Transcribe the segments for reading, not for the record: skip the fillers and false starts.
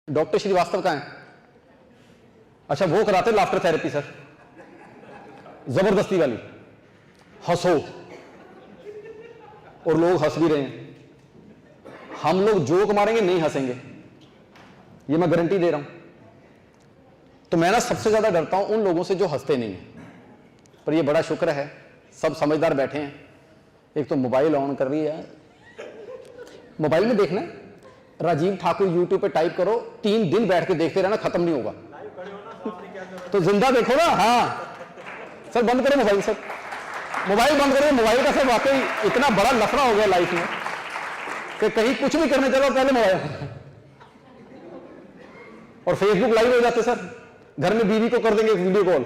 Doctor Srivastava कहाँ है? अच्छा, वो कराते लाफ्टर थेरेपी सर, जबरदस्ती वाली, हंसो, और लोग हंस भी रहे हैं। हम लोग जोक मारेंगे, नहीं हंसेंगे, ये मैं गारंटी दे रहा हूं। तो मैं ना सबसे ज्यादा डरता हूं उन लोगों से जो हंसते नहीं हैं। पर ये बड़ा शुक्र है, सब समझदार बैठे हैं। एक तो मोबाइल ऑन कर रही है, मोबाइल में देखना है, राजीव ठाकुर यूट्यूब पे टाइप करो, 3 दिन बैठ के देखते रहना, खत्म नहीं होगा। तो जिंदा देखो ना। हाँ सर, बंद करो मोबाइल सर, मोबाइल बंद करो। मोबाइल का सर वाकई इतना बड़ा लफड़ा हो गया लाइफ में कि कहीं कुछ भी करने चलो पहले मोबाइल, और फेसबुक लाइव हो जाते सर, घर में बीवी को कर देंगे वीडियो कॉल,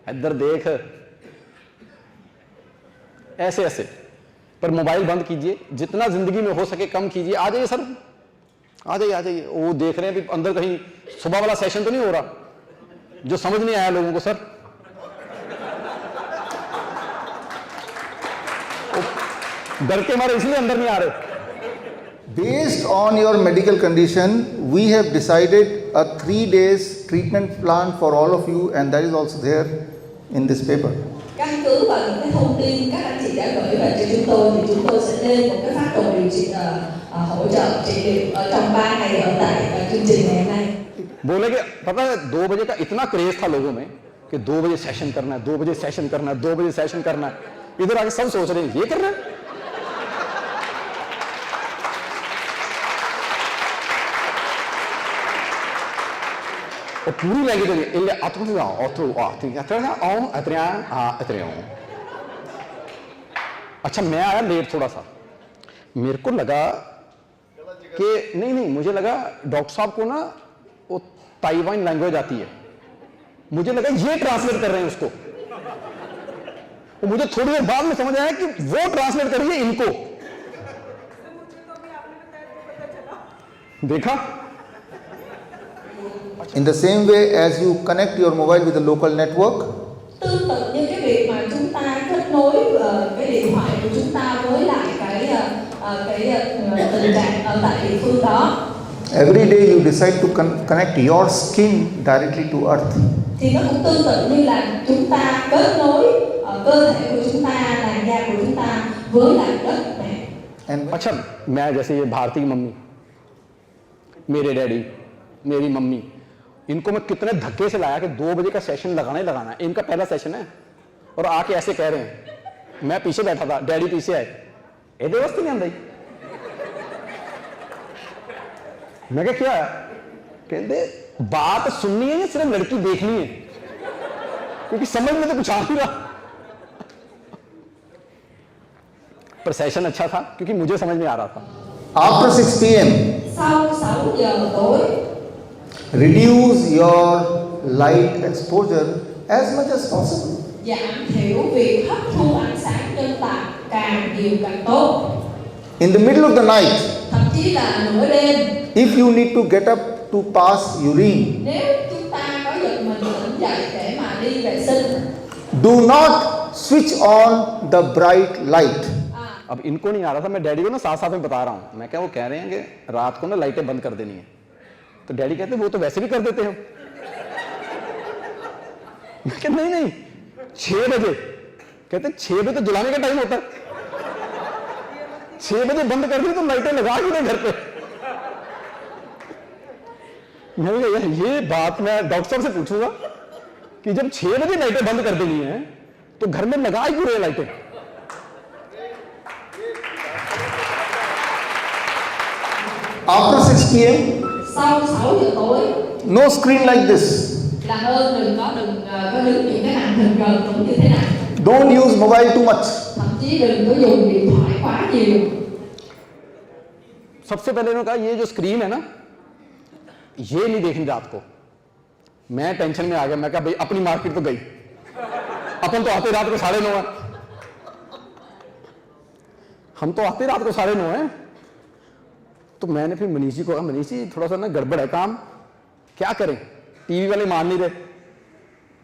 इधर देख, ऐसे ऐसे। पर मोबाइल बंद कीजिए, जितना जिंदगी में हो सके कम कीजिए। आ जाइए सर, आ जाइए, आ जाइए। वो देख रहे हैं भी अंदर कहीं सुबह वाला सेशन तो नहीं हो रहा, जो समझ नहीं आया लोगों को सर। डर के मारे इसलिए अंदर नहीं आ रहे। Based on your medical condition, we have decided a 3 days treatment plan for all of you, and that is also there in this paper. Căn cứ vào những cái thông tin các anh chị đã gửi về cho chúng tôi thì chúng tôi sẽ lên một cái phác đồ điều trị hỗ trợ trị liệu ở trong 3 ngày ở tại chương trình ngày hôm nay. बोले कि पता है 2 बजे का इतना craze था लोगों में कि 2 बजे सेशन करना है, 2 बजे सेशन करना है, 2 बजे सेशन करना है। इधर आके सब सोच रहे हैं ये करना है। और पूरी लगी तो इल्ले अतुआ अतु अतरिया। अच्छा, मैं आया लेट थोड़ा सा, मेरे को लगा कि नहीं, मुझे लगा डॉक्टर साहब को ना वो ताइवान लैंग्वेज आती है, मुझे लगा ये ट्रांसलेट कर रहे हैं उसको। और मुझे थोड़ी देर बाद में समझ आया कि वो ट्रांसलेट कर रही है इनको। देखा? In the same way as you connect your mobile with the local network, Tương tự như cái việc mà chúng ta kết nối cái điện thoại của chúng ta với lại cái tình trạng ở tại địa phương đó. every day you decide to connect your skin directly to earth. Thì nó cũng tương tự như là chúng ta kết nối cơ thể của chúng ta, làn da của chúng ta với lại đất này. And अच्छा, मैं जैसे ये भारती की mummy, मेरे daddy, मेरी mummy, इनको मैं कितने धक्के से लाया कि 2 बजे का सेशन लगाना ही लगाना है, इनका पहला सेशन है, और आके ऐसे कह रहे हैं। मैं पीछे बैठा था, डैडी पीछे आए, एदे वस्ती नहीं आंदी। मैं क्या कहते बात सुननी है या सिर्फ लड़की देखनी है, क्योंकि समझ में तो कुछ आ नहीं रहा। पर सेशन अच्छा था क्योंकि मुझे समझ में आ रहा था। after 6 p.m. Sau 6 giờ tối, reduce your light exposure as much as possible. giảm thiểu việc hấp thu ánh sáng trên tạp càng nhiều càng tốt. In the middle of the night, Thậm chí là nửa đêm, if you need to get up to pass urine, nếu chúng ta có giật mình tỉnh dậy để mà đi vệ sinh, do not switch on the bright light. अब इनको नहीं आ रहा था, मैं daddy को ना साथ साथ में बता रहा हूं। मैं क्या, वो कह रहे हैं कि रात को ना लाइटें बंद कर देनी है, तो डैडी कहते वो तो वैसे भी कर देते हो। मैं कहता नहीं 6 बजे, कहते 6 बजे तो जलाने का टाइम होता है, 6 बजे बंद कर दी तो लाइटें लगा ही नहीं घर पे। मैंने कहा यार ये बात मैं डॉक्टर साहब से पूछूंगा कि जब 6 बजे लाइटें बंद कर देनी है तो घर में लगा ही क्यों रहे लाइटें। After 6 p.m., sau 6 giờ tối no screen like this. là ơn đừng có đứng những cái màn hình gần cũng như thế này. Don't use mobile too much. Thậm chí đừng có dùng điện thoại quá nhiều. सबसे पहले उन्होंने कहा ये जो screen है ना, ये नहीं देखनी रात को। मैं टेंशन में आ गया, मैं कहा भाई अपनी मार्केट तो गई, अपन तो आते रात को 9:30 है, हम तो आते रात को 9:30 है। तो मैंने फिर मनीष जी को कहा, मनीष जी थोड़ा सा ना गड़बड़ है काम, क्या करें, टीवी वाले मान नहीं रहे,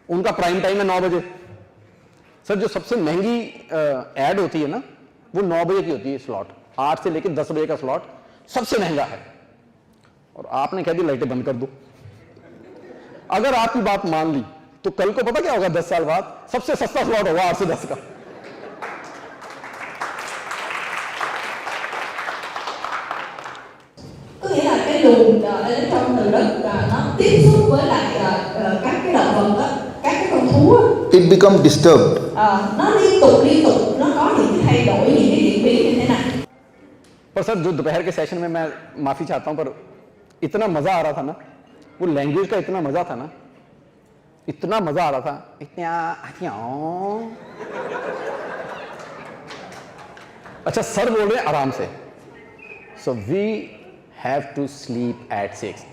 उनका प्राइम टाइम है 9 बजे। सर जो सबसे महंगी एड होती है ना वो 9 बजे की होती है स्लॉट, 8 से लेकर 10 बजे का स्लॉट सबसे महंगा है। और आपने कह दी लाइटें बंद कर दो। अगर आपकी बात मान ली तो कल को पता क्या होगा, 10 साल बाद सबसे सस्ता स्लॉट होगा 8 से 10 का। Có nghĩa là cái luồng ở trong từ đất nó tiếp xúc với lại các cái động vật đó, các cái con thú á, it becomes disturbed. nó liên tục nó có những cái thay đổi, những cái diễn biến như thế này. पर sir जो दोपहर के session में मैं माफी चाहता हूं पर इतना मजा आ रहा था ना, वो लैंग्वेज का इतना मजा था ना, इतना मजा आ रहा था, अच्छा सर बोल रहे हैं आराम से, so we have to sleep at 6।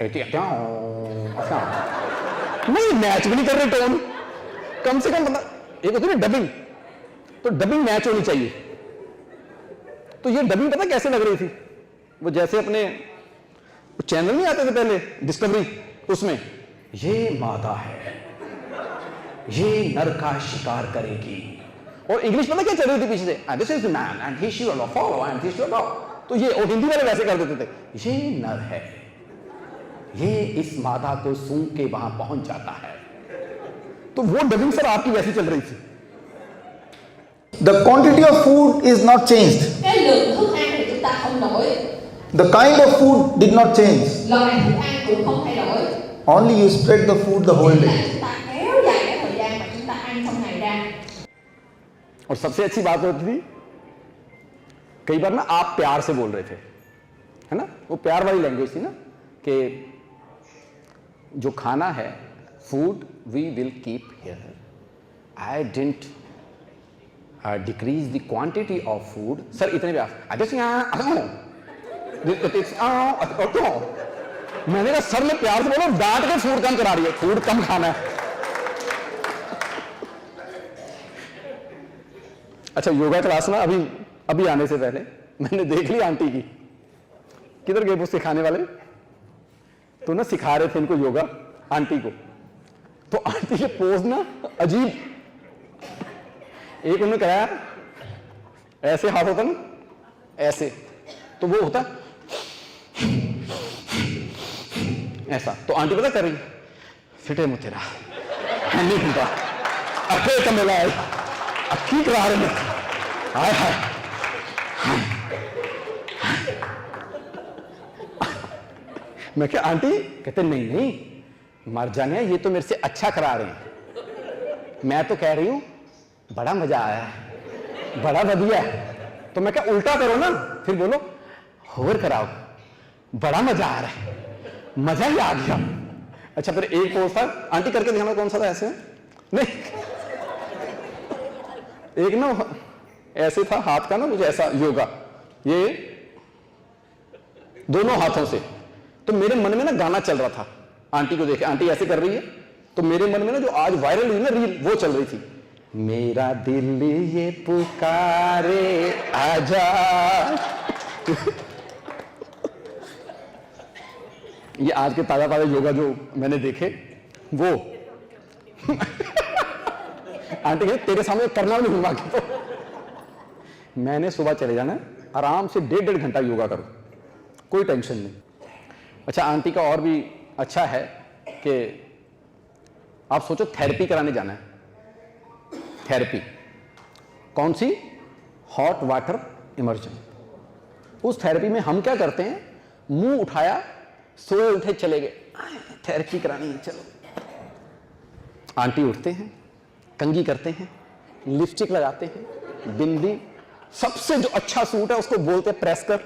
नहीं मैच भी नहीं कर रहे टोन, कम से कम मतलब एक होती है ना डबिंग, तो डबिंग मैच होनी चाहिए। तो ये डबिंग पता कैसे लग रही थी, वो जैसे अपने चैनल नहीं आते थे पहले डिस्कवरी, उसमें ये मादा है, ये नर का शिकार करेगी, और इंग्लिश पता क्या चल रही थी पीछे से, this is the man and he shall follow and he shall go. तो ये और हिंदी वाले वैसे कर देते थे, ये नर है, ये इस मादा को सूंघ के वहां पहुंच जाता है। तो वो डबिंग सर आपकी वैसी चल रही थी। The quantity of food is not changed. Cái lượng thức ăn thì chúng ta không đổi, The kind of food did not change. loại thức ăn cũng không thay đổi, Only you spread the food the whole là day. chúng ta kéo dài cái thời gian mà chúng ta ăn trong ngày ra. और सबसे अच्छी बात होती थी, कई बार ना आप प्यार से बोल रहे थे, है ना, वो प्यार वाली लैंग्वेज थी ना, कि जो खाना है, food we will keep here, I didn't decrease the quantity of food. Sir इतने भी मैंने कहा सर मैं प्यार से बोलो, डांट के फूड कम करा रही है, फूड कम खाना है। अच्छा योगा क्लास ना अभी आने से पहले मैंने देख ली आंटी की, किधर गए वो सिखाने वाले, तो ना सिखा रहे थे इनको योगा आंटी को, तो आंटी के पोज ना अजीब, एक उन्होंने कराया ऐसे हाथ होता ना ऐसे, तो वो होता ऐसा, तो आंटी पता कर रही फिटे मुँह तेरा नहीं होता अखे का मिला है अखी करा रहे हाय हाय मैं क्या आंटी, कहते नहीं नहीं मर जाने, ये तो मेरे से अच्छा करा रहे हैं, मैं तो कह रही हूं बड़ा मजा आया है, बड़ा बढ़िया है। तो मैं क्या उल्टा करो ना, फिर बोलो होर कराओ, बड़ा मजा आ रहा है, मजा ही आ गया। अच्छा फिर एक पोज था, आंटी करके दिखाना कौन सा था, ऐसे नहीं एक ना ऐसे था हाथ का ना मुझे ऐसा योगा, ये दोनों हाथों से, तो मेरे मन में ना गाना चल रहा था, आंटी को देखे आंटी ऐसे कर रही है, तो मेरे मन में ना जो आज वायरल हुई ना रील वो चल रही थी, मेरा दिल ये पुकारे आजा ये आज के ताजा ताजा योगा जो मैंने देखे वो आंटी कहते तेरे सामने करना नहीं हुआ, तो मैंने सुबह चले जाना, आराम से 1.5 घंटा योगा करो, कोई टेंशन नहीं। अच्छा आंटी का और भी अच्छा है कि आप सोचो थेरेपी कराने जाना है, थेरेपी कौन सी, हॉट वाटर इमर्जन, उस थेरेपी में हम क्या करते हैं, मुंह उठाया सोए उठे चले गए, थेरेपी करानी है चलो, आंटी उठते हैं, कंघी करते हैं, लिपस्टिक लगाते हैं, बिंदी, सबसे जो अच्छा सूट है उसको बोलते हैं प्रेस कर,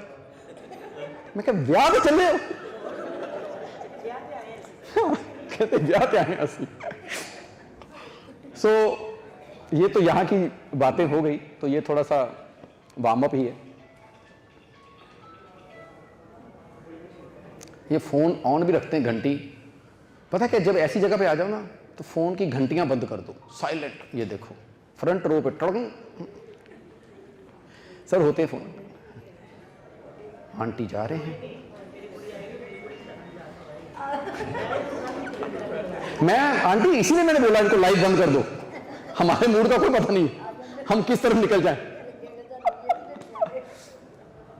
मैं क्या ब्याह पे चले हो कहते ब्याह पे आए असली। सो ये तो यहां की बातें हो गई, तो ये थोड़ा सा वार्म अप ही है। ये फोन ऑन भी रखते हैं, घंटी, पता है क्या, जब ऐसी जगह पे आ जाओ ना तो फोन की घंटियां बंद कर दो, साइलेंट, ये देखो फ्रंट रो पे टड़ंग सर होते फोन, आंटी जा रहे हैं, मैं आंटी इसीलिए मैंने बोला इनको लाइट बंद कर दो, हमारे मूड का कोई पता नहीं हम किस तरफ निकल जाएं।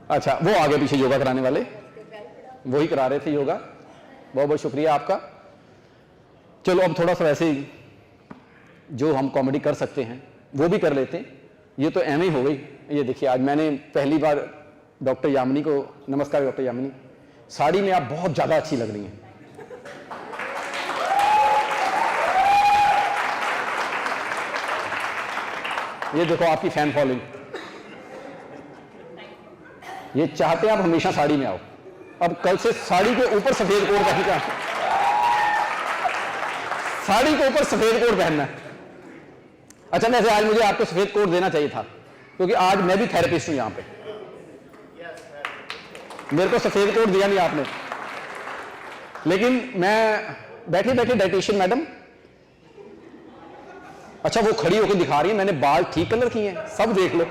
अच्छा वो आगे पीछे योगा कराने वाले वही करा रहे थे योगा, बहुत बहुत शुक्रिया आपका। चलो अब थोड़ा सा वैसे ही जो हम कॉमेडी कर सकते हैं वो भी कर लेते हैं। ये तो एम ही हो गई। ये देखिए आज मैंने पहली बार डॉक्टर यामिनी को, नमस्कार डॉक्टर यामिनी, साड़ी में आप बहुत ज़्यादा अच्छी लग रही हैं। ये देखो आपकी फैन फॉलोइंग, ये चाहते हैं आप हमेशा साड़ी में आओ। अब कल से साड़ी के ऊपर सफेद कोट पहनना, साड़ी के ऊपर सफेद कोट पहनना है। अच्छा वैसे आज मुझे आपको सफेद कोट देना चाहिए था क्योंकि आज मैं भी थेरेपिस्ट हूं यहां पे। मेरे को सफेद कोट दिया नहीं आपने, लेकिन मैं बैठे बैठे डाइटिशियन मैडम, अच्छा वो खड़ी होकर दिखा रही है मैंने बाल ठीक कलर किए हैं, सब देख लो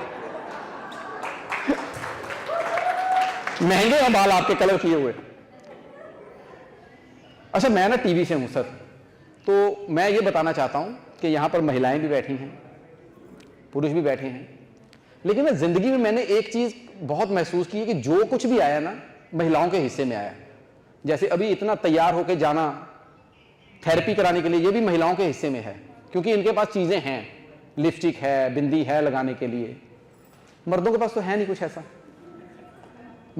महंगे हैं बाल आपके कलर किए हुए। अच्छा मैं ना टीवी से हूं सर, तो मैं ये बताना चाहता हूं कि यहां पर महिलाएं भी बैठी हैं, पुरुष भी बैठे हैं, लेकिन मैं जिंदगी में मैंने एक चीज बहुत महसूस की है कि जो कुछ भी आया ना महिलाओं के हिस्से में आया। जैसे अभी इतना तैयार होकर जाना थेरेपी कराने के लिए, ये भी महिलाओं के हिस्से में है क्योंकि इनके पास चीजें हैं, लिपस्टिक है, बिंदी है लगाने के लिए। मर्दों के पास तो है नहीं कुछ ऐसा।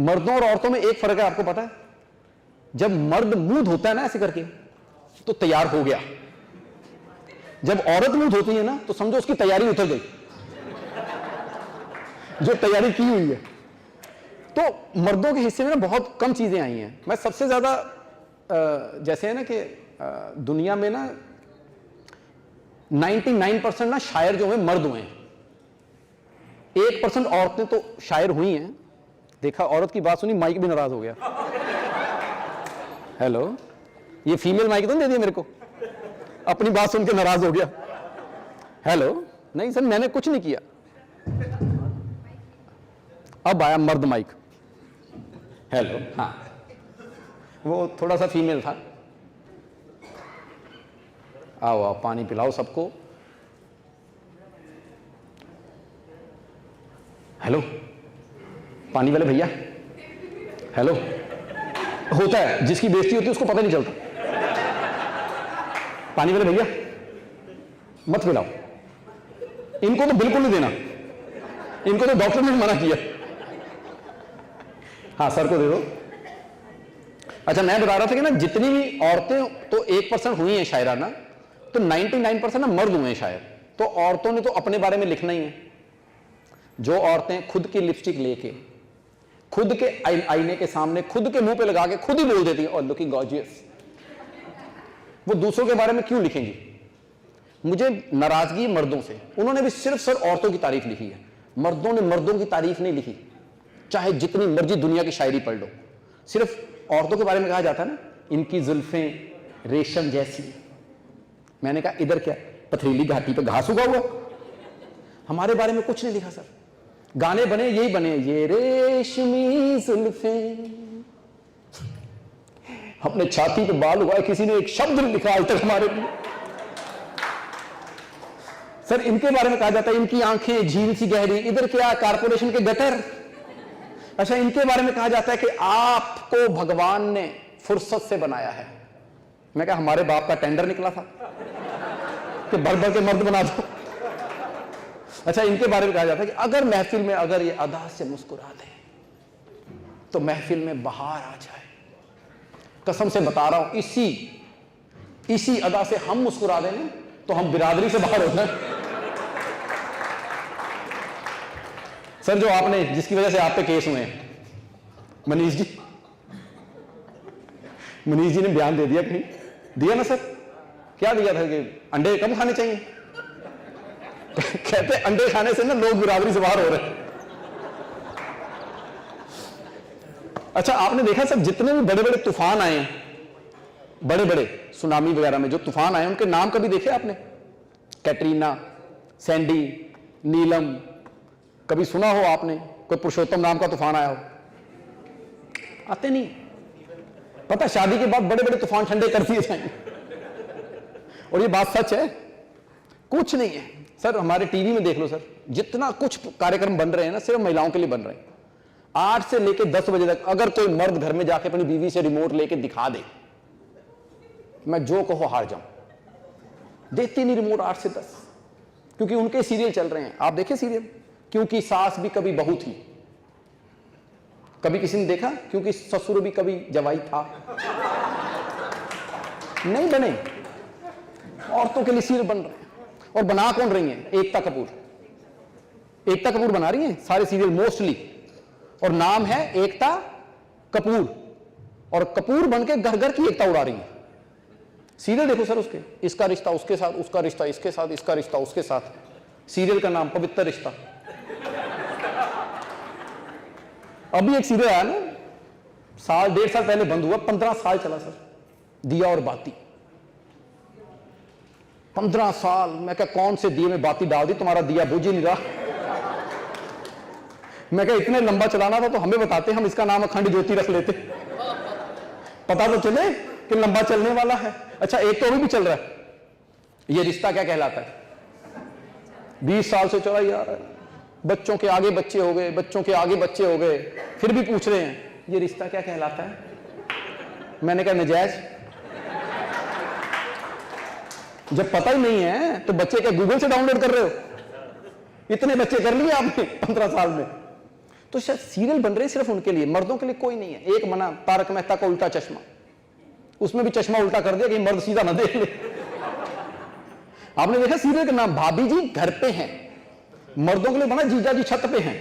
मर्दों और औरतों में एक फर्क है, आपको पता है? जब मर्द मुंह धोता है ना ऐसे करके तो तैयार हो गया, जब औरत मुंह धोती है ना तो समझो उसकी तैयारी उतर गई, जो तैयारी की हुई है। तो मर्दों के हिस्से में ना बहुत कम चीजें आई हैं। मैं सबसे ज्यादा जैसे है ना कि दुनिया में ना 99% ना शायर जो हैं मर्द हुए हैं, 1% औरतें तो शायर हुई हैं। देखा औरत की बात सुनी, माइक भी नाराज हो गया। हेलो, ये फीमेल माइक तो नहीं दे दिया मेरे को, अपनी बात सुन के नाराज हो गया। हेलो, नहीं सर मैंने कुछ नहीं किया। अब आया मर्द माइक। हेलो, हाँ वो थोड़ा सा फीमेल था। आओ आओ पानी पिलाओ सबको। हेलो पानी वाले भैया, हेलो। होता है जिसकी बेइज्जती होती है उसको पता नहीं चलता। पानी वाले भैया मत पिलाओ, इनको तो बिल्कुल नहीं देना, इनको तो डॉक्टर ने मना किया। हाँ सर को दे दो। अच्छा मैं बता रहा था कि ना जितनी भी औरतें तो 1% हुई हैं शायराना, तो 99% ना मर्द हुए हैं शायर। तो औरतों ने तो अपने बारे में लिखना ही है। जो औरतें खुद की लिपस्टिक लेके खुद के आईने के सामने खुद के मुंह पे लगा के खुद ही बोल देती है और लुकिंग गॉर्जियस, वो दूसरों के बारे में क्यों लिखेंगी? मुझे नाराजगी मर्दों से, उन्होंने भी सिर्फ सर औरतों की तारीफ लिखी है, मर्दों ने मर्दों की तारीफ नहीं लिखी। चाहे जितनी मर्जी दुनिया की शायरी पढ़ लो, सिर्फ औरतों के बारे में कहा जाता है ना इनकी जुल्फें रेशम जैसी। मैंने कहा इधर क्या पथरीली घाटी पे घास उगा हुआ, हमारे बारे में कुछ नहीं लिखा सर। गाने बने यही बने, ये रेशमी जुल्फें, अपने छाती पे बाल उगाए, किसी ने एक शब्द नहीं लिखा आज तक हमारे लिए। सर इनके बारे में कहा जाता है इनकी आंखें झील सी गहरी, इधर क्या कारपोरेशन के गटर। अच्छा इनके बारे में कहा जाता है कि आपको भगवान ने फुर्सत से बनाया है। मैं कहा हमारे बाप का टेंडर निकला था कि भर भर के मर्द बना दो। अच्छा इनके बारे में कहा जाता है कि अगर महफिल में अगर ये अदा से मुस्कुरा दे तो महफिल में बहार आ जाए। कसम से बता रहा हूं, इसी अदा से हम मुस्कुरा दें तो हम बिरादरी से बाहर हो जाए। सर जो आपने जिसकी वजह से आप पे केस हुए हैं, मनीष जी ने बयान दे दिया, कहीं दिया ना सर? क्या दिया था कि अंडे कम खाने चाहिए? कहते अंडे खाने से ना लोग बिरादरी से बाहर हो रहे हैं। अच्छा आपने देखा सर जितने भी बड़े बड़े तूफान आए हैं, बड़े बड़े सुनामी वगैरह में जो तूफान आए उनके नाम कभी देखे आपने? कैटरीना, सैंडी, नीलम, कभी सुना हो आपने? कोई पुरुषोत्तम नाम का तूफान आया हो? आते नहीं। पता शादी के बाद बड़े बड़े तूफान ठंडे कर दिए जाएंगे, और ये बात सच है, कुछ नहीं है सर। हमारे टीवी में देख लो सर, जितना कुछ कार्यक्रम बन रहे हैं ना सिर्फ महिलाओं के लिए बन रहे हैं। 8 से लेकर 10 बजे तक अगर कोई मर्द घर में जाके अपनी बीवी से रिमोट लेके दिखा दे मैं जो कहो हार जाऊं, देती नहीं रिमोट 8 से 10, क्योंकि उनके सीरियल चल रहे हैं। आप देखे सीरियल, क्योंकि सास भी कभी बहू थी, कभी किसी ने देखा क्योंकि ससुर भी कभी जवाई था? नहीं बने। औरतों के लिए सीरियल बन रहे हैं, और बना कौन रही हैं? एकता कपूर। एकता कपूर बना रही हैं सारे सीरियल मोस्टली, और नाम है एकता कपूर, और कपूर बन के घर घर की एकता उड़ा रही है। सीरियल देखो सर उसके, इसका रिश्ता उसके साथ, उसका रिश्ता इसके साथ, इसका रिश्ता उसके साथ। सीरियल का नाम पवित्र रिश्ता। अभी एक सीरियल आया ना, साल 1.5 साल पहले बंद हुआ, 15 साल चला सर, दिया और बाती। 15 साल। मैं क्या कौन से दिए में बाती डाल दी, तुम्हारा दिया बुझ ही नहीं रहा। मैं क्या इतने लंबा चलाना था तो हमें बताते, हम इसका नाम अखंड ज्योति रख लेते, पता तो चले कि लंबा चलने वाला है। अच्छा, एक तो अभी भी चल रहा है, ये रिश्ता क्या कहलाता है? 20 साल से चला यार, बच्चों के आगे बच्चे हो गए, बच्चों के आगे बच्चे हो गए, फिर भी पूछ रहे हैं ये रिश्ता क्या कहलाता है? मैंने कहा नजायज। जब पता ही नहीं है तो बच्चे क्या गूगल से डाउनलोड कर रहे हो? इतने बच्चे कर लिए आपने 15 साल में। तो शायद सीरियल बन रहे सिर्फ उनके लिए, मर्दों के लिए कोई नहीं है। एक बना तारक मेहता का उल्टा चश्मा, उसमें भी चश्मा उल्टा कर दिया कि मर्द सीधा ना देख ले। आपने देखा सीरियल का नाम भाभी जी घर पे हैं, मर्दों के लिए बना जीजा जी छत पे हैं।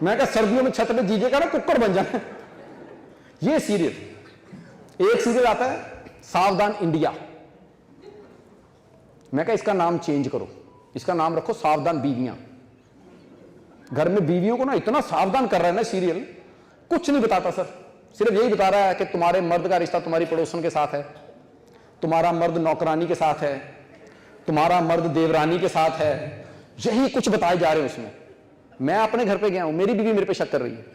मैं कहा सर्दियों में छत पे जीजे का ना कुकर बन जाए। ये सीरियल, एक सीरियल आता है सावधान इंडिया, मैं कहा इसका नाम चेंज करो, इसका नाम रखो सावधान बीवियां। घर में बीवियों को ना इतना सावधान कर रहा है ना सीरियल, कुछ नहीं बताता सर, सिर्फ यही बता रहा है कि तुम्हारे मर्द का रिश्ता तुम्हारी पड़ोसन के साथ है, तुम्हारा मर्द नौकरानी के साथ है, तुम्हारा मर्द देवरानी के साथ है, यही कुछ बताए जा रहे हैं उसमें। मैं अपने घर पे गया हूं, मेरी बीवी मेरे पे शक कर रही है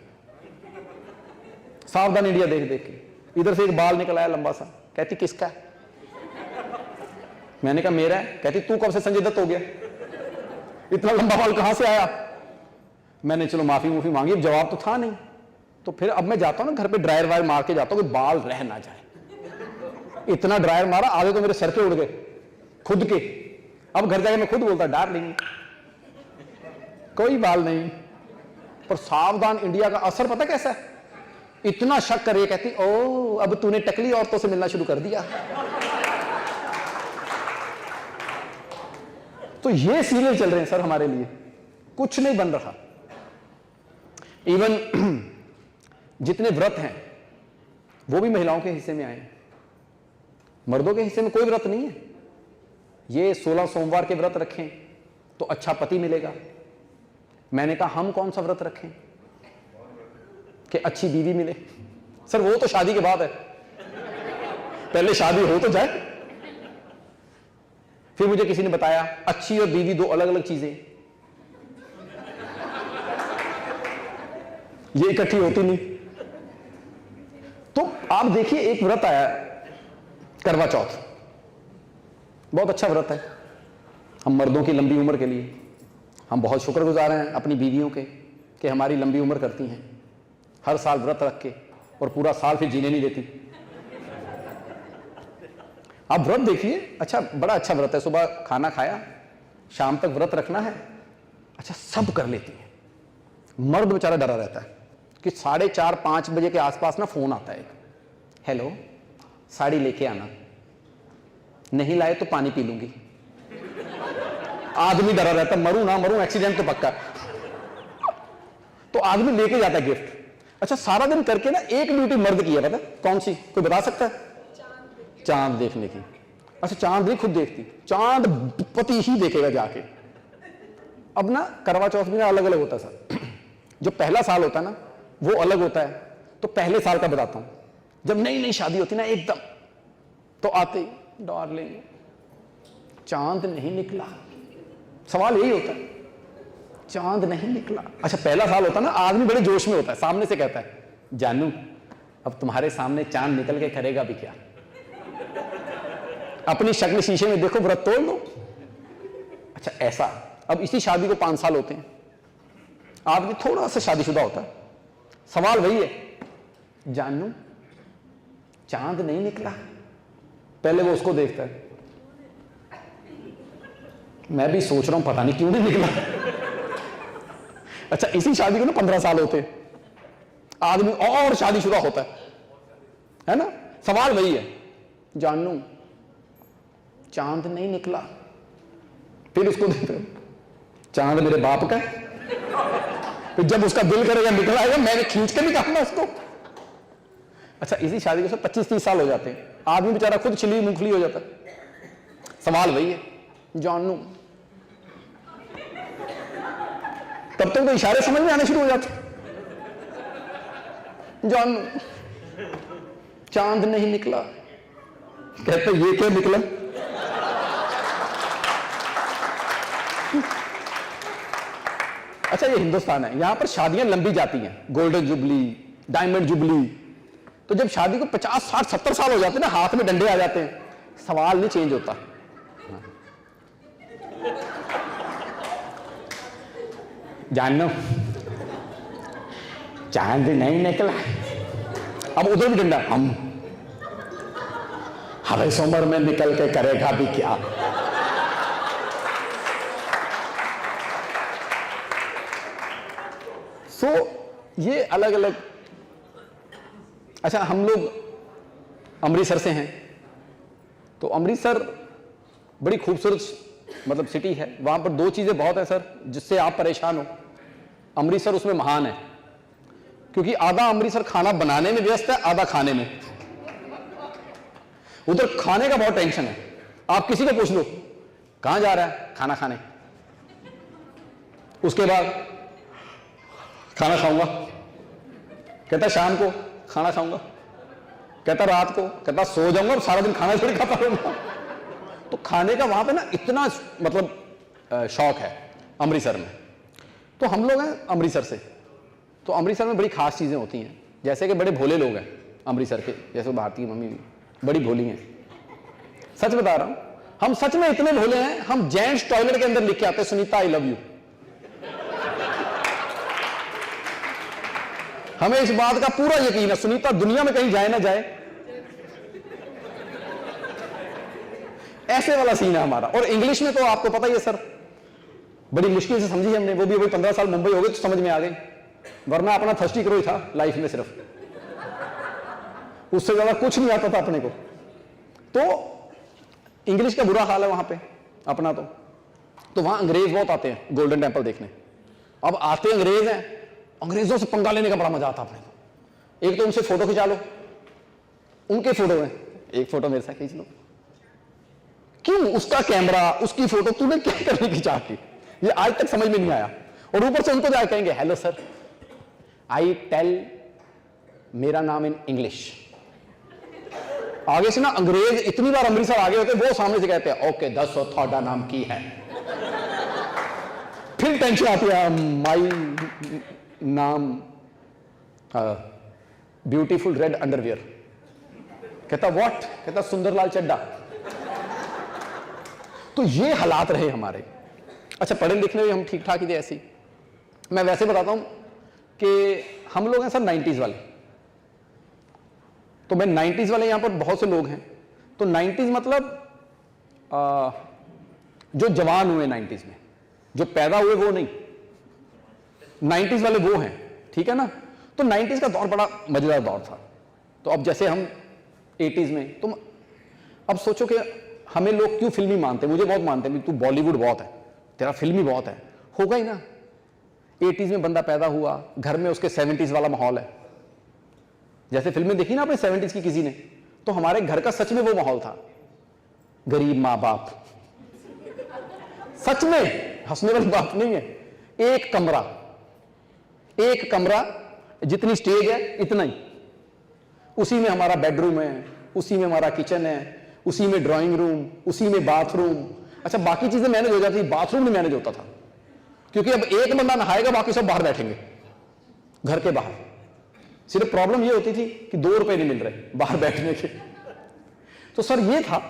सावधान इंडिया देख देख के। इधर से एक बाल निकल आया लंबा सा, कहती किसका है? मैंने कहा मेरा है। कहती तू कब से संजय दत्त हो गया, इतना लंबा बाल कहां से आया? मैंने चलो माफी मुफी मांगी, अब जवाब तो था नहीं। तो फिर अब मैं जाता हूं ना घर पे, ड्रायर वायर मार के जाता हूं कि बाल रह ना जाए। इतना ड्रायर मारा, आगे तो मेरे सर के उड़ गए खुद के। अब घर जाके मैं खुद बोलता डार्लिंग कोई बाल नहीं। पर सावधान इंडिया का असर पता कैसा है? इतना शक करे, कहती ओ अब तूने टकली औरतों से मिलना शुरू कर दिया। तो ये सीरियल चल रहे हैं सर हमारे लिए, कुछ नहीं बन रहा। इवन जितने व्रत हैं वो भी महिलाओं के हिस्से में आए, मर्दों के हिस्से में कोई व्रत नहीं है। ये 16 सोमवार के व्रत रखें तो अच्छा पति मिलेगा। मैंने कहा हम कौन सा व्रत रखें कि अच्छी बीवी मिले? सर वो तो शादी के बाद है, पहले शादी हो तो जाए। फिर मुझे किसी ने बताया अच्छी और बीवी दो अलग अलग चीजें, ये इकट्ठी होती नहीं। तो आप देखिए एक व्रत आया करवा चौथ, बहुत अच्छा व्रत है। हम मर्दों की लंबी उम्र के लिए हम बहुत शुक्रगुजार हैं अपनी बीवियों के कि हमारी लंबी उम्र करती हैं, हर साल व्रत रख के, और पूरा साल फिर जीने नहीं देती। आप व्रत देखिए, अच्छा बड़ा अच्छा व्रत है। सुबह खाना खाया, शाम तक व्रत रखना है, अच्छा सब कर लेती है। मर्द बेचारा डरा रहता है कि 4:30-5 बजे के आसपास ना फोन आता है, हेलो साड़ी लेके आना, नहीं लाए तो पानी पी लूंगी। आदमी डरा रहता, मरूं ना मरूं, एक्सीडेंट तो पक्का। तो आदमी लेके जाता है गिफ्ट। अच्छा सारा दिन करके ना एक ड्यूटी मर्द की है, पता कौन सी? कोई बता सकता है? चांद देखने की। अच्छा चांद नहीं खुद देखती, चांद पति ही देखेगा जाके। अब ना करवा चौथ में अलग अलग होता है सर। जो पहला साल होता है ना वो अलग होता है। तो पहले साल का बताता हूं, जब नई नई शादी होती ना एकदम, तो आते डार्लिंग चांद नहीं निकला, सवाल यही होता है, चांद नहीं निकला। अच्छा पहला साल होता है ना, आदमी बड़े जोश में होता है, सामने से कहता है जानू अब तुम्हारे सामने चांद निकल के करेगा भी क्या, अपनी शक्ल शीशे में देखो, व्रत तोड़ लो। अच्छा ऐसा। अब इसी शादी को 5 साल होते हैं, आदमी थोड़ा सा शादीशुदा होता है, सवाल वही है जानू चांद नहीं निकला, पहले वो उसको देखता है। मैं भी सोच रहा हूं पता नहीं क्यों नहीं निकला। अच्छा, इसी शादी को ना 15 साल होते, आदमी और शादीशुदा होता है ना। सवाल वही है, जानू चांद नहीं निकला, फिर उसको देखते, चांद मेरे बाप का है, फिर जब उसका दिल करेगा निकल आएगा, मैंने खींच के निकालना उसको। अच्छा, इसी शादी को 25-30 साल हो जाते हैं, आदमी बेचारा खुद छिली मूंगफली हो जाता है। सवाल वही है, जानू। तब तक तो इशारे समझ में आने शुरू हो जाते। जानू चांद नहीं निकला, कहते ये क्या निकला। अच्छा, ये हिंदुस्तान है, यहां पर शादियां लंबी जाती हैं, गोल्डन जुबली, डायमंड जुबली। तो जब शादी को 50, 60, 70 साल हो जाते हैं ना, हाथ में डंडे आ जाते हैं, सवाल नहीं चेंज होता। जानो चांद नहीं निकला, अब उधर भी डंडा, हम हर इस उम्र में निकल के करेगा भी क्या। सो ये अलग अलग। अच्छा, हम लोग अमृतसर से हैं, तो अमृतसर बड़ी खूबसूरत मतलब सिटी है। वहां पर दो चीजें बहुत हैं सर जिससे आप परेशान हो। अमृतसर उसमें महान है, क्योंकि आधा अमृतसर खाना बनाने में व्यस्त है, आधा खाने में। उधर खाने का बहुत टेंशन है। आप किसी को पूछ लो कहां जा रहा है, खाना खाने, उसके बाद खाना खाऊंगा, कहता शाम को खाना खाऊंगा, कहता रात को, कहता सो जाऊंगा और सारा दिन खाना थोड़ी खाता रहूंगा। तो खाने का वहां पे ना इतना मतलब शौक है अमृतसर में। तो हम लोग हैं अमृतसर से, तो अमृतसर में बड़ी खास चीजें होती हैं, जैसे कि बड़े भोले लोग हैं अमृतसर के, जैसे भारती की मम्मी भी बड़ी भोली हैं। सच बता रहा हूं, हम सच में इतने भोले हैं, हम जेंट्स टॉयलेट के अंदर लिख के आते, सुनीता आई लव यू। हमें इस बात का पूरा यकीन है, सुनीता दुनिया में कहीं जाए ना जाए, ऐसे वाला सीन है हमारा। और इंग्लिश में तो आपको पता ही है सर, बड़ी मुश्किल से समझी हमने, वो भी अभी 15 साल मुंबई हो गए तो समझ में आ गई, वरना अपना थर्स्टी करो ही था लाइफ में, सिर्फ उससे ज्यादा कुछ नहीं आता था अपने को। तो इंग्लिश का बुरा हाल है वहां पे अपना। तो वहां अंग्रेज बहुत आते हैं गोल्डन टेंपल देखने। अब आते अंग्रेज हैं, अंग्रेजों से पंगा लेने का बड़ा मजा आता अपने को। एक तो उनसे फोटो खिंचा लो, उनके फोटो है, एक फोटो मेरे साथ खींच लो। क्यों उसका कैमरा, उसकी फोटो, तूने क्या करने की चाह की, ये आज तक समझ में नहीं आया। और ऊपर से उनको जाकर कहेंगे हेलो सर, आई टेल मेरा नाम इन इंग्लिश। आगे से ना अंग्रेज इतनी बार अमृतसर आगे होते, वो सामने से कहते हैं ओके दसो थोड़ा नाम की है। फिर टेंशन आती है, माई नाम ब्यूटीफुल रेड अंडरवियर। कहता व्हाट, कहता सुंदरलाल चड्डा। तो ये हालात रहे हमारे। अच्छा, पढ़े लिखने में हम ठीक ठाक ही थे ऐसी। मैं वैसे बताता हूं कि हम लोग हैं सर 90s वाले, तो मैं 90s वाले, यहां पर बहुत से लोग हैं। तो 90s मतलब जो जवान हुए 90s में, जो पैदा हुए वो नहीं, 90s वाले वो हैं, ठीक है ना। तो 90s का दौर बड़ा मजेदार दौर था। तो अब जैसे हम 80s में, तो अब सोचो कि हमें लोग क्यों फिल्मी मानते हैं, मुझे बहुत मानते हैं तू बॉलीवुड बहुत है, तेरा फिल्मी बहुत है, होगा ही ना। 80s में बंदा पैदा हुआ, घर में उसके 70s वाला माहौल है। जैसे फिल्में देखी ना आपने 70s की किसी ने, तो हमारे घर का सच में वो माहौल था, गरीब माँ बाप, सच में हंसने वाली बात नहीं है। एक कमरा जितनी स्टेज है इतना ही, उसी में हमारा बेडरूम है, उसी में हमारा किचन है, उसी में ड्राइंग रूम, उसी में बाथरूम। अच्छा, बाकी चीजें मैनेज हो जाती, बाथरूम नहीं मैनेज होता था, क्योंकि अब एक बंदा नहाएगा, बाकी सब बाहर बैठेंगे घर के बाहर। सिर्फ प्रॉब्लम ये होती थी कि 2 रुपए नहीं मिल रहे बाहर बैठने के। तो सर ये था।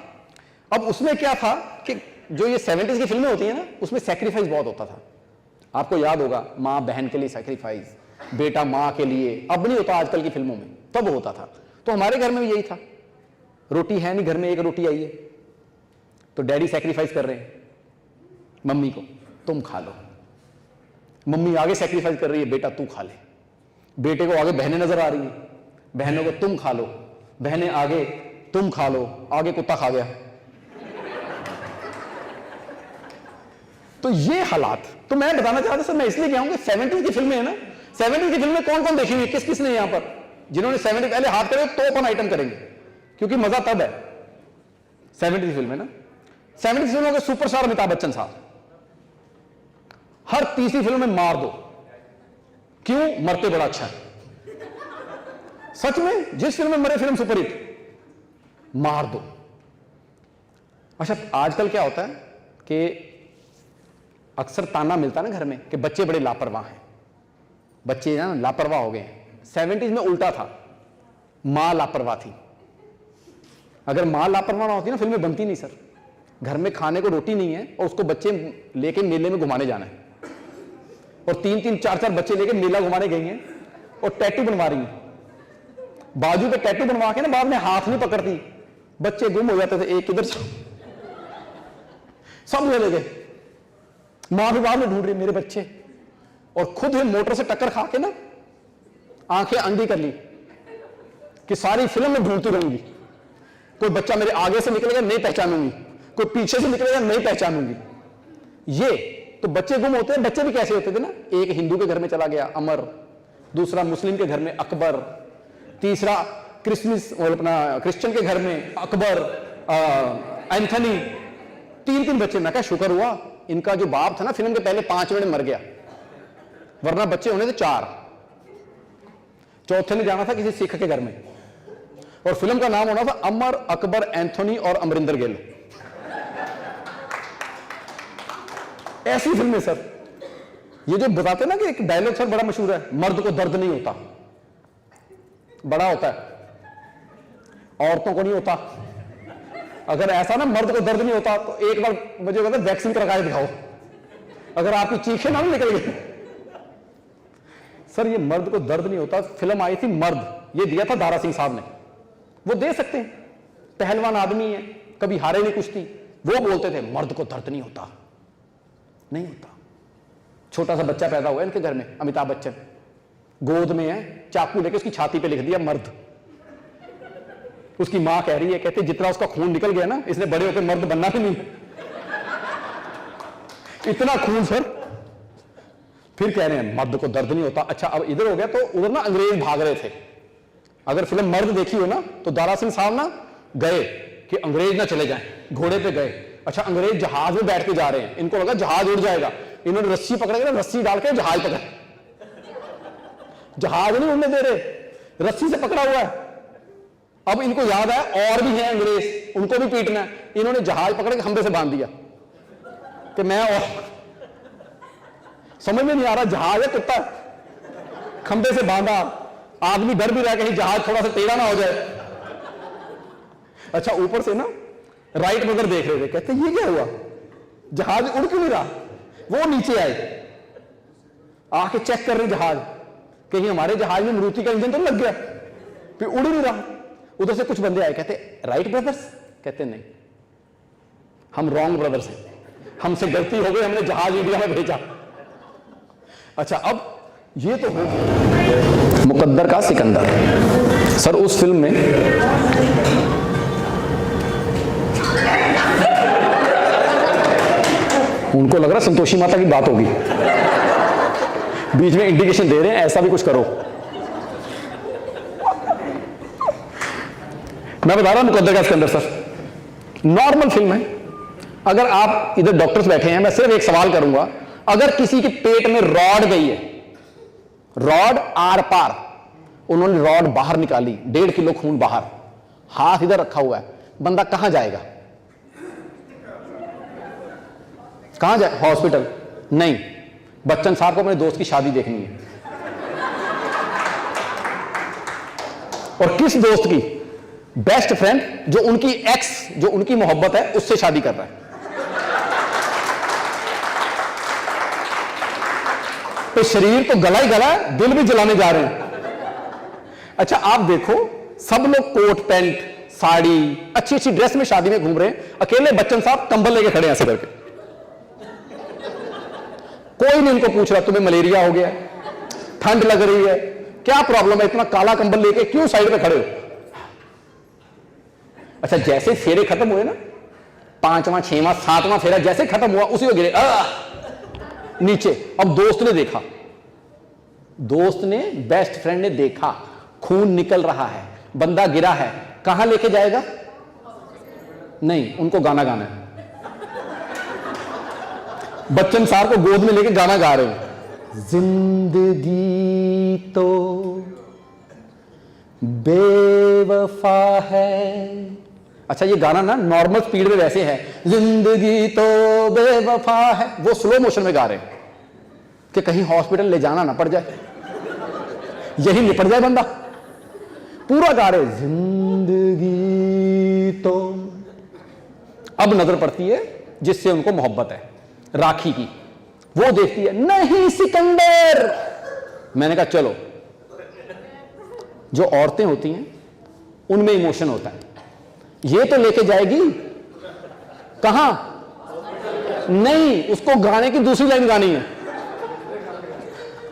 अब उसमें क्या था कि जो ये 70s की फिल्में होती है ना, उसमें सैक्रिफाइस बहुत होता था। आपको याद होगा, मां बहन के लिए सैक्रिफाइस, बेटा मां के लिए। अब नहीं होता आजकल की फिल्मों में, तब होता था। तो हमारे घर में भी यही था। रोटी है नहीं घर में, एक रोटी आई है तो डैडी सैक्रिफाइस कर रहे हैं मम्मी को, तुम खा लो। मम्मी आगे सैक्रिफाइस कर रही है, बेटा तू खा ले। बेटे को आगे बहनें नजर आ रही हैं, बहनों को तुम खा लो, बहनें आगे तुम खा लो, आगे कुत्ता खा गया। तो ये हालात, तो मैं बताना चाहता था सर, मैं इसलिए गया हूं कि 70s की फिल्में है ना, 70s की फिल्में कौन कौन देखी हुई, किस किस ने यहां पर, जिन्होंने 70 पहले हाथ करे तो अपन आइटम करेंगे, क्योंकि मजा तब है 70 की फिल्में ना। 70 की फिल्मों के सुपरस्टार अमिताभ बच्चन साहब, हर तीसरी फिल्म में मार दो, क्यों, मरते बड़ा अच्छा है। सच में जिस फिल्म में मरे फिल्म सुपरहिट, मार दो। अच्छा आजकल क्या होता है कि अक्सर ताना मिलता है ना घर में कि बच्चे बड़े लापरवाह हैं, बच्चे ना लापरवाह हो गए हैं। 70s में उल्टा था, मां लापरवाह थी। अगर मां लापरवाह ना होती ना फिल्में बनती नहीं सर। घर में खाने को रोटी नहीं है और उसको बच्चे लेके मेले में घुमाने जाना है, और 3-3 4-4 बच्चे लेके मेला घुमाने गई हैं और टैटू बनवा रही हैं, बाजू पे टैटू बनवा के ना बाद में हाथ नहीं पकड़ती, बच्चे गुम हो जाते थे, एक किधर सब ले गए, मां भी बाद में ढूंढ रही मेरे बच्चे, और खुद ही मोटर से टक्कर खा के ना आंखें अंधी कर ली कि सारी फिल्म में ढूंढती रहूंगी, कोई बच्चा मेरे आगे से निकलेगा नहीं पहचानूंगी, कोई पीछे से निकलेगा नहीं पहचानूंगी। ये तो बच्चे गुम होते हैं। बच्चे भी कैसे होते थे ना, एक हिंदू के घर में चला गया अमर, दूसरा मुस्लिम के घर में अकबर, तीसरा अपना क्रिश्चियन के घर में अकबर, एंथनी, 3-3 बच्चे। मैं क्या शुक्र हुआ इनका जो बाप था ना फिल्म के पहले 5 मिनट मर गया, वरना बच्चे होने थे 4। चौथे ने जाना था किसी सिख के घर में, और फिल्म का नाम होना था अमर, अकबर, एंथोनी और अमरिंदर गिल। ऐसी फिल्में सर। ये जो बताते ना कि एक डायलॉग सर बड़ा मशहूर है, मर्द को दर्द नहीं होता, बड़ा होता है, औरतों को नहीं होता। अगर ऐसा ना मर्द को दर्द नहीं होता तो एक बार मुझे कहता वैक्सीन करा के दिखाओ, अगर आपकी चीखें ना निकल गई। सर ये मर्द को दर्द नहीं होता, फिल्म आई थी मर्द, ये दिया था दारा सिंह साहब ने, वो दे सकते हैं, पहलवान आदमी है, कभी हारे नहीं कुश्ती, वो बोलते थे मर्द को दर्द नहीं होता, नहीं होता। छोटा सा बच्चा पैदा हुआ है इनके घर में, अमिताभ बच्चन गोद में है, चाकू लेके उसकी छाती पे लिख दिया मर्द। उसकी मां कह रही है, कहते जितना उसका खून निकल गया ना, इसने बड़े होकर मर्द बनना भी नहीं, इतना खून सर। फिर कह रहे हैं मर्द को दर्द नहीं होता। अच्छा अब इधर हो गया, तो उधर ना अंग्रेज भाग रहे थे। अगर फिल्म मर्द देखी हो ना तो दारा सिंह साहब ना गए कि अंग्रेज ना चले जाएं, घोड़े पे गए। अच्छा अंग्रेज जहाज में बैठ के जा रहे हैं, इनको लगा जहाज उड़ जाएगा, इन्होंने रस्सी पकड़ेगा ना, रस्सी डाल के जहाज पकड़, जहाज नहीं उड़ने दे रहे, रस्सी से पकड़ा हुआ है। अब इनको याद आया और भी हैं अंग्रेज, उनको भी पीटना है, इन्होंने जहाज पकड़ के खंबे से बांध दिया कि मैं, और समझ में नहीं आ रहा, जहाज है कुत्ता, खंबे से बांधा, आदमी डर भी रहा कहीं जहाज थोड़ा सा टेढ़ा ना हो जाए। अच्छा ऊपर से ना राइट ब्रदर देख रहे थे, कहते ये क्या हुआ, जहाज उड़ क्यों नहीं रहा। वो नीचे आए, आके चेक कर रहे जहाज, कहीं हमारे जहाज में मारुति का इंजन तो लग गया, फिर उड़ नहीं रहा। उधर से कुछ बंदे आए, कहते राइट ब्रदर्स, कहते नहीं हम रॉन्ग ब्रदर्स हैं, हमसे गलती हो गई, हमने जहाज इंडिया में भेजा। अच्छा अब ये तो हो गया मुकद्दर का सिकंदर। सर उस फिल्म में उनको लग रहा संतोषी माता की बात होगी, बीच में इंडिकेशन दे रहे हैं ऐसा भी कुछ करो। मैं बता रहा हूं मुकद्दर का सिकंदर सर नॉर्मल फिल्म है। अगर आप इधर डॉक्टर्स बैठे हैं, मैं सिर्फ एक सवाल करूंगा, अगर किसी के पेट में रॉड गई है, रॉड आर पार, उन्होंने रॉड बाहर निकाली, 1.5 किलो खून बाहर, हाथ इधर रखा हुआ है, बंदा कहां जाएगा, कहां जाए, हॉस्पिटल नहीं, बच्चन साहब को अपने दोस्त की शादी देखनी है। और किस दोस्त की, बेस्ट फ्रेंड, जो उनकी एक्स, जो उनकी मोहब्बत है उससे शादी कर रहा है। तो शरीर तो गला ही गला है, दिल भी जलाने जा रहे हैं। अच्छा आप देखो, सब लोग कोट पैंट, साड़ी, अच्छी अच्छी ड्रेस में शादी में घूम रहे हैं, अकेले बच्चन साहब कंबल लेके खड़े हैं ऐसे करके। कोई नहीं इनको पूछ रहा तुम्हें मलेरिया हो गया है, ठंड लग रही है, क्या प्रॉब्लम है, इतना काला कंबल लेके क्यों साइड पे खड़े हो? अच्छा, जैसे फेरे खत्म हुए ना, 5वां 6वां 7वां फेरा जैसे खत्म हुआ उसी को गिरे नीचे। अब दोस्त ने देखा, दोस्त ने, बेस्ट फ्रेंड ने देखा, खून निकल रहा है, बंदा गिरा है, कहां लेके जाएगा? नहीं, उनको गाना गाना है। बच्चन साहब को गोद में लेके गाना गा रहे हैं, जिंदगी तो बेवफा है। अच्छा, ये गाना ना नॉर्मल स्पीड में वैसे है, जिंदगी तो बेवफा है, वो स्लो मोशन में गा रहे हैं कि कहीं हॉस्पिटल ले जाना ना पड़ जाए, यही निपट जाए बंदा। पूरा गा रहे, जिंदगी तो। अब नजर पड़ती है जिससे उनको मोहब्बत है, राखी की, वो देखती है, नहीं सिकंदर। मैंने कहा चलो, जो औरतें होती हैं उनमें इमोशन होता है, ये तो लेके जाएगी कहां? नहीं, उसको गाने की दूसरी लाइन गानी है,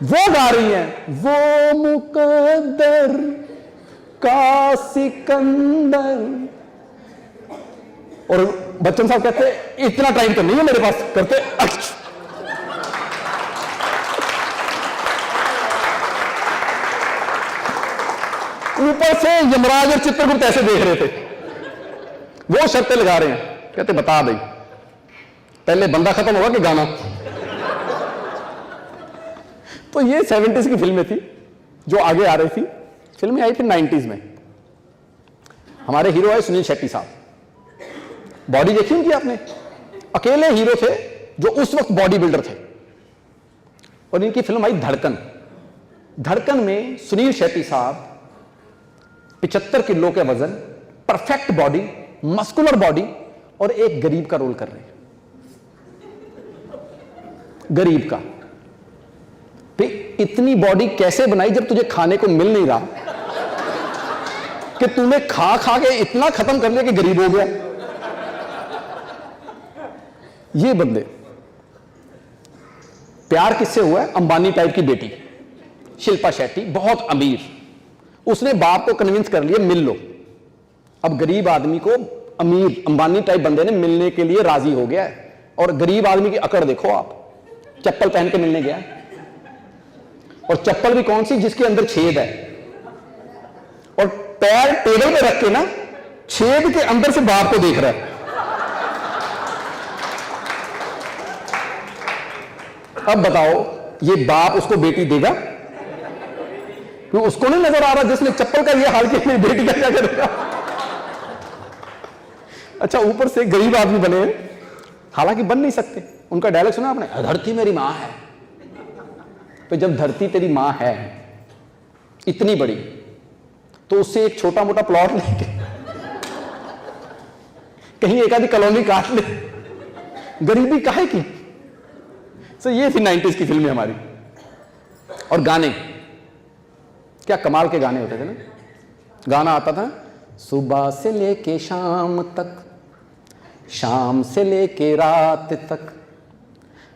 वो गा रही है, वो मुकद्दर का सिकंदर। और बच्चन साहब कहते इतना टाइम तो नहीं है मेरे पास, करते अच्छा। ऊपर से यमराज और चित्रगुप्त ऐसे देख रहे थे, वो शर्तें लगा रहे हैं, कहते बता भाई पहले बंदा खत्म होगा कि गाना। तो ये 70s की फिल्में थी जो आगे आ रही थी। फिल्में आई थी 90s में। हमारे हीरो है सुनील शेट्टी साहब, बॉडी देखी उनकी आपने? अकेले हीरो थे जो उस वक्त बॉडी बिल्डर थे। और इनकी फिल्म आई धड़कन। धड़कन में सुनील शेट्टी साहब 75 किलो के वजन, परफेक्ट बॉडी, मस्कुलर बॉडी, और एक गरीब का रोल कर रहे हैं। गरीब का इतनी बॉडी कैसे बनाई जब तुझे खाने को मिल नहीं रहा कि तूने खा खा के इतना खत्म कर लिया कि गरीब हो गया। ये बंदे, प्यार किससे हुआ है? अंबानी टाइप की बेटी शिल्पा शेट्टी, बहुत अमीर, उसने बाप को कन्विंस कर लिया मिल लो। अब गरीब आदमी को अमीर अंबानी टाइप बंदे ने मिलने के लिए राजी हो गया है। और गरीब आदमी की अकड़ देखो आप, चप्पल पहन के मिलने गया, और चप्पल भी कौन सी? जिसके अंदर छेद है, और पैर टेबल पे रख के ना छेद के अंदर से बाप को देख रहा है। अब बताओ, ये बाप उसको बेटी देगा? क्यों उसको नहीं नजर आ रहा जिसने चप्पल का ये हाल किया, मेरी बेटी का क्या करेगा? अच्छा, ऊपर से गरीब आदमी बने हैं, हालांकि बन नहीं सकते। उनका डायलॉग सुना आपने? धरती मेरी मां है। तो जब धरती तेरी मां है इतनी बड़ी, तो उससे एक छोटा मोटा प्लॉट लेके कहीं एक आधी कॉलोनी काट ले, गरीबी काहे की? सो ये थी 90s की फिल्में हमारी। और गाने, क्या कमाल के गाने होते थे ना। गाना आता था, सुबह से लेके शाम तक, शाम से लेके रात तक,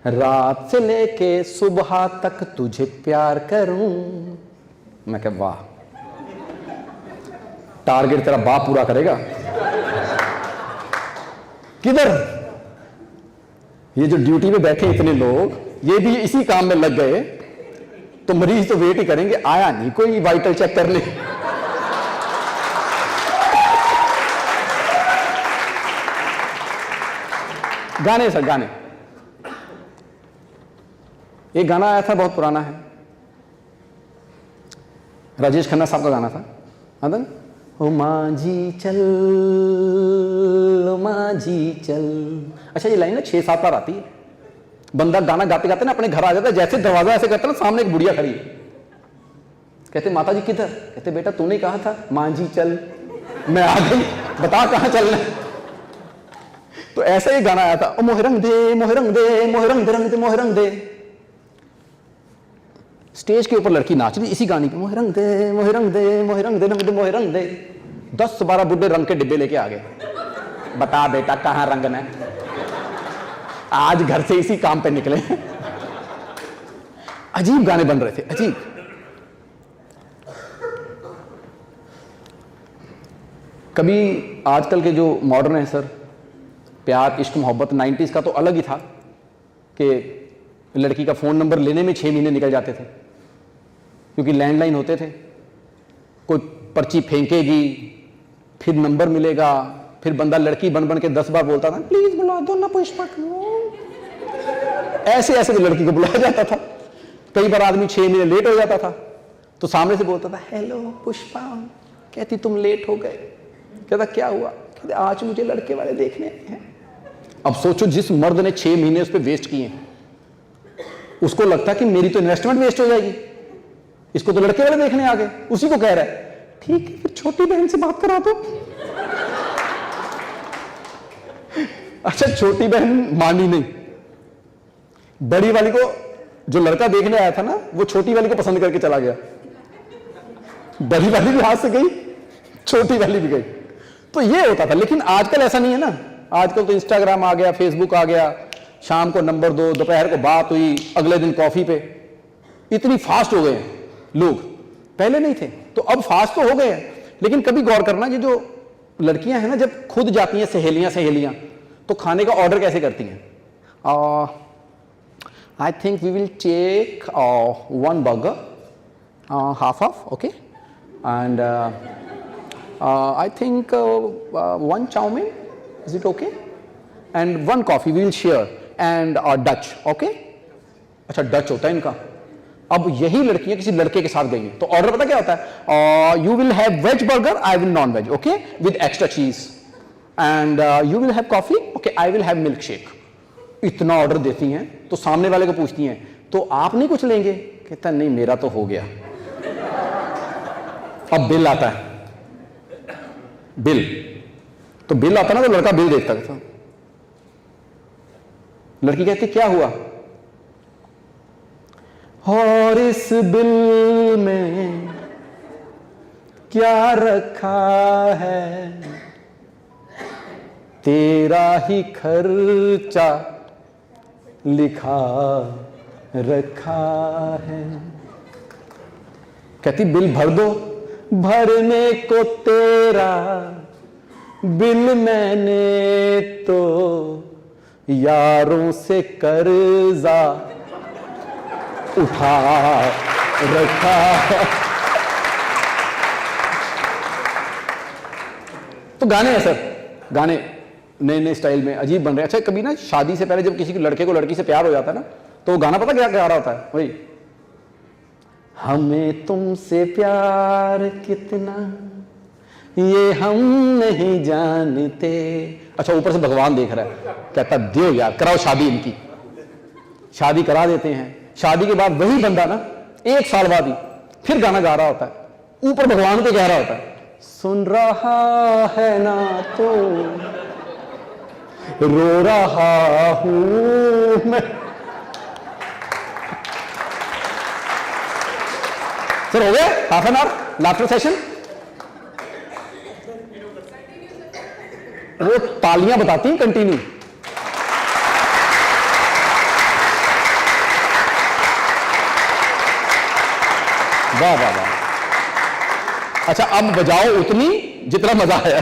रात से लेके सुबह तक तुझे प्यार करूं। मैं कह वाह, टारगेट तेरा बाप पूरा करेगा। किधर ये जो ड्यूटी पे बैठे इतने लोग, ये भी इसी काम में लग गए, तो मरीज तो वेट ही करेंगे, आया नहीं कोई वाइटल चेक करने। गाने सर, गाने। एक गाना आया था, बहुत पुराना है, राजेश खन्ना साहब का गाना था, आता ना, ओ मांझी चल, ओ मांझी चल। अच्छा, ये लाइन ना 6-7 बार आती है। बंदा गाना गाते गाते ना अपने घर आ जाता है, जैसे दरवाजा ऐसे करता है ना, सामने एक बुढ़िया खड़ी है, कहते माता जी किधर? कहते बेटा तूने कहा था मांझी चल, मैं आ गई, बता कहां चलना। तो ऐसा ही गाना आया था, ओ मोहे रंग दे, मोहे रंग दे, मोहे रंग दे, रंग दे, मोहे रंग दे। स्टेज के ऊपर लड़की नाच रही इसी गाने की, मोहे रंग दे, मोहे रंग दे, मोहे रंग दे, रंग दे, मोहे रंग दे। 10-12 बुड्ढे रंग के डिब्बे लेके आ गए, बता बेटा कहां रंगना है, आज घर से इसी काम पे निकले। अजीब गाने बन रहे थे, अजीब। कभी आजकल के जो मॉडर्न है सर, प्यार इश्क मोहब्बत 90s का तो अलग ही था कि लड़की का फ़ोन नंबर लेने में 6 महीने निकल जाते थे, क्योंकि लैंडलाइन होते थे, कोई पर्ची फेंकेगी फिर नंबर मिलेगा, फिर बंदा लड़की बन बन के 10 बार बोलता था प्लीज बुला दो ना पुष्पा को, ऐसे ऐसे तो लड़की को बुलाया जाता था। कई बार आदमी 6 महीने लेट हो जाता था तो सामने से बोलता था हेलो पुष्पा, कहती तुम लेट हो गए, कहता क्या हुआ, कहते आज मुझे लड़के वाले देखने हैं। अब सोचो जिस मर्द ने 6 महीने उस पर वेस्ट किए, उसको लगता कि मेरी तो इन्वेस्टमेंट वेस्ट हो जाएगी, इसको तो लड़के वाले देखने आ गए, उसी को कह रहा है ठीक है फिर छोटी बहन से बात करा दो। अच्छा छोटी बहन मानी नहीं, बड़ी वाली को जो लड़का देखने आया था ना वो छोटी वाली को पसंद करके चला गया, बड़ी वाली भी हाथ से गई, छोटी वाली भी गई। तो ये होता था, लेकिन आजकल ऐसा नहीं है ना, आजकल तो इंस्टाग्राम आ गया, फेसबुक आ गया, शाम को नंबर दो, दोपहर को बात हुई, अगले दिन कॉफी पे। इतनी फास्ट हो गए हैं लोग, पहले नहीं थे, तो अब फास्ट तो हो गए हैं। लेकिन कभी गौर करना, ये जो लड़कियां हैं ना जब खुद जाती हैं सहेलियां तो खाने का ऑर्डर कैसे करती हैं? I think we will take 1 burger, half okay, and I think 1 chow mein, is it okay? And 1 coffee we will share and Dutch, okay? अच्छा डच होता है इनका। अब यही लड़कियां किसी लड़के के साथ गई हैं तो ऑर्डर पता क्या होता है? You will have veg burger, I will non veg, okay, with extra cheese, and you will have coffee, okay, I will have milkshake. इतना ऑर्डर देती हैं तो सामने वाले को पूछती हैं तो आप नहीं कुछ लेंगे? कहता नहीं मेरा तो हो गया। अब बिल आता है, बिल तो बिल आता ना तो लड़का बिल देखता था, लड़की कहती क्या हुआ? और इस बिल में क्या रखा है, तेरा ही खर्चा लिखा रखा है। कहती बिल भर दो, भरने को तेरा बिल मैंने तो यारों से कर्जा उठा रखा। तो गाने हैं सर, गाने नए नए स्टाइल में अजीब बन रहे हैं। अच्छा कभी ना शादी से पहले जब किसी लड़के को लड़की से प्यार हो जाता है ना तो गाना पता क्या गा रहा होता है? वही हमें तुमसे प्यार कितना ये हम नहीं जानते। अच्छा ऊपर से भगवान देख रहा है, कहता दियो यार कराओ शादी इनकी, शादी करा देते हैं। शादी के बाद वही बंदा ना 1 साल बाद ही फिर गाना गा रहा होता है, ऊपर भगवान को कह रहा होता है सुन रहा है ना तो रो रहा हूं मैं। सर हो गया half an hour laughter session. वो तालियां बताती हैं कंटिन्यू। वाह वाह वाह। अच्छा अब बजाओ उतनी जितना मजा आया।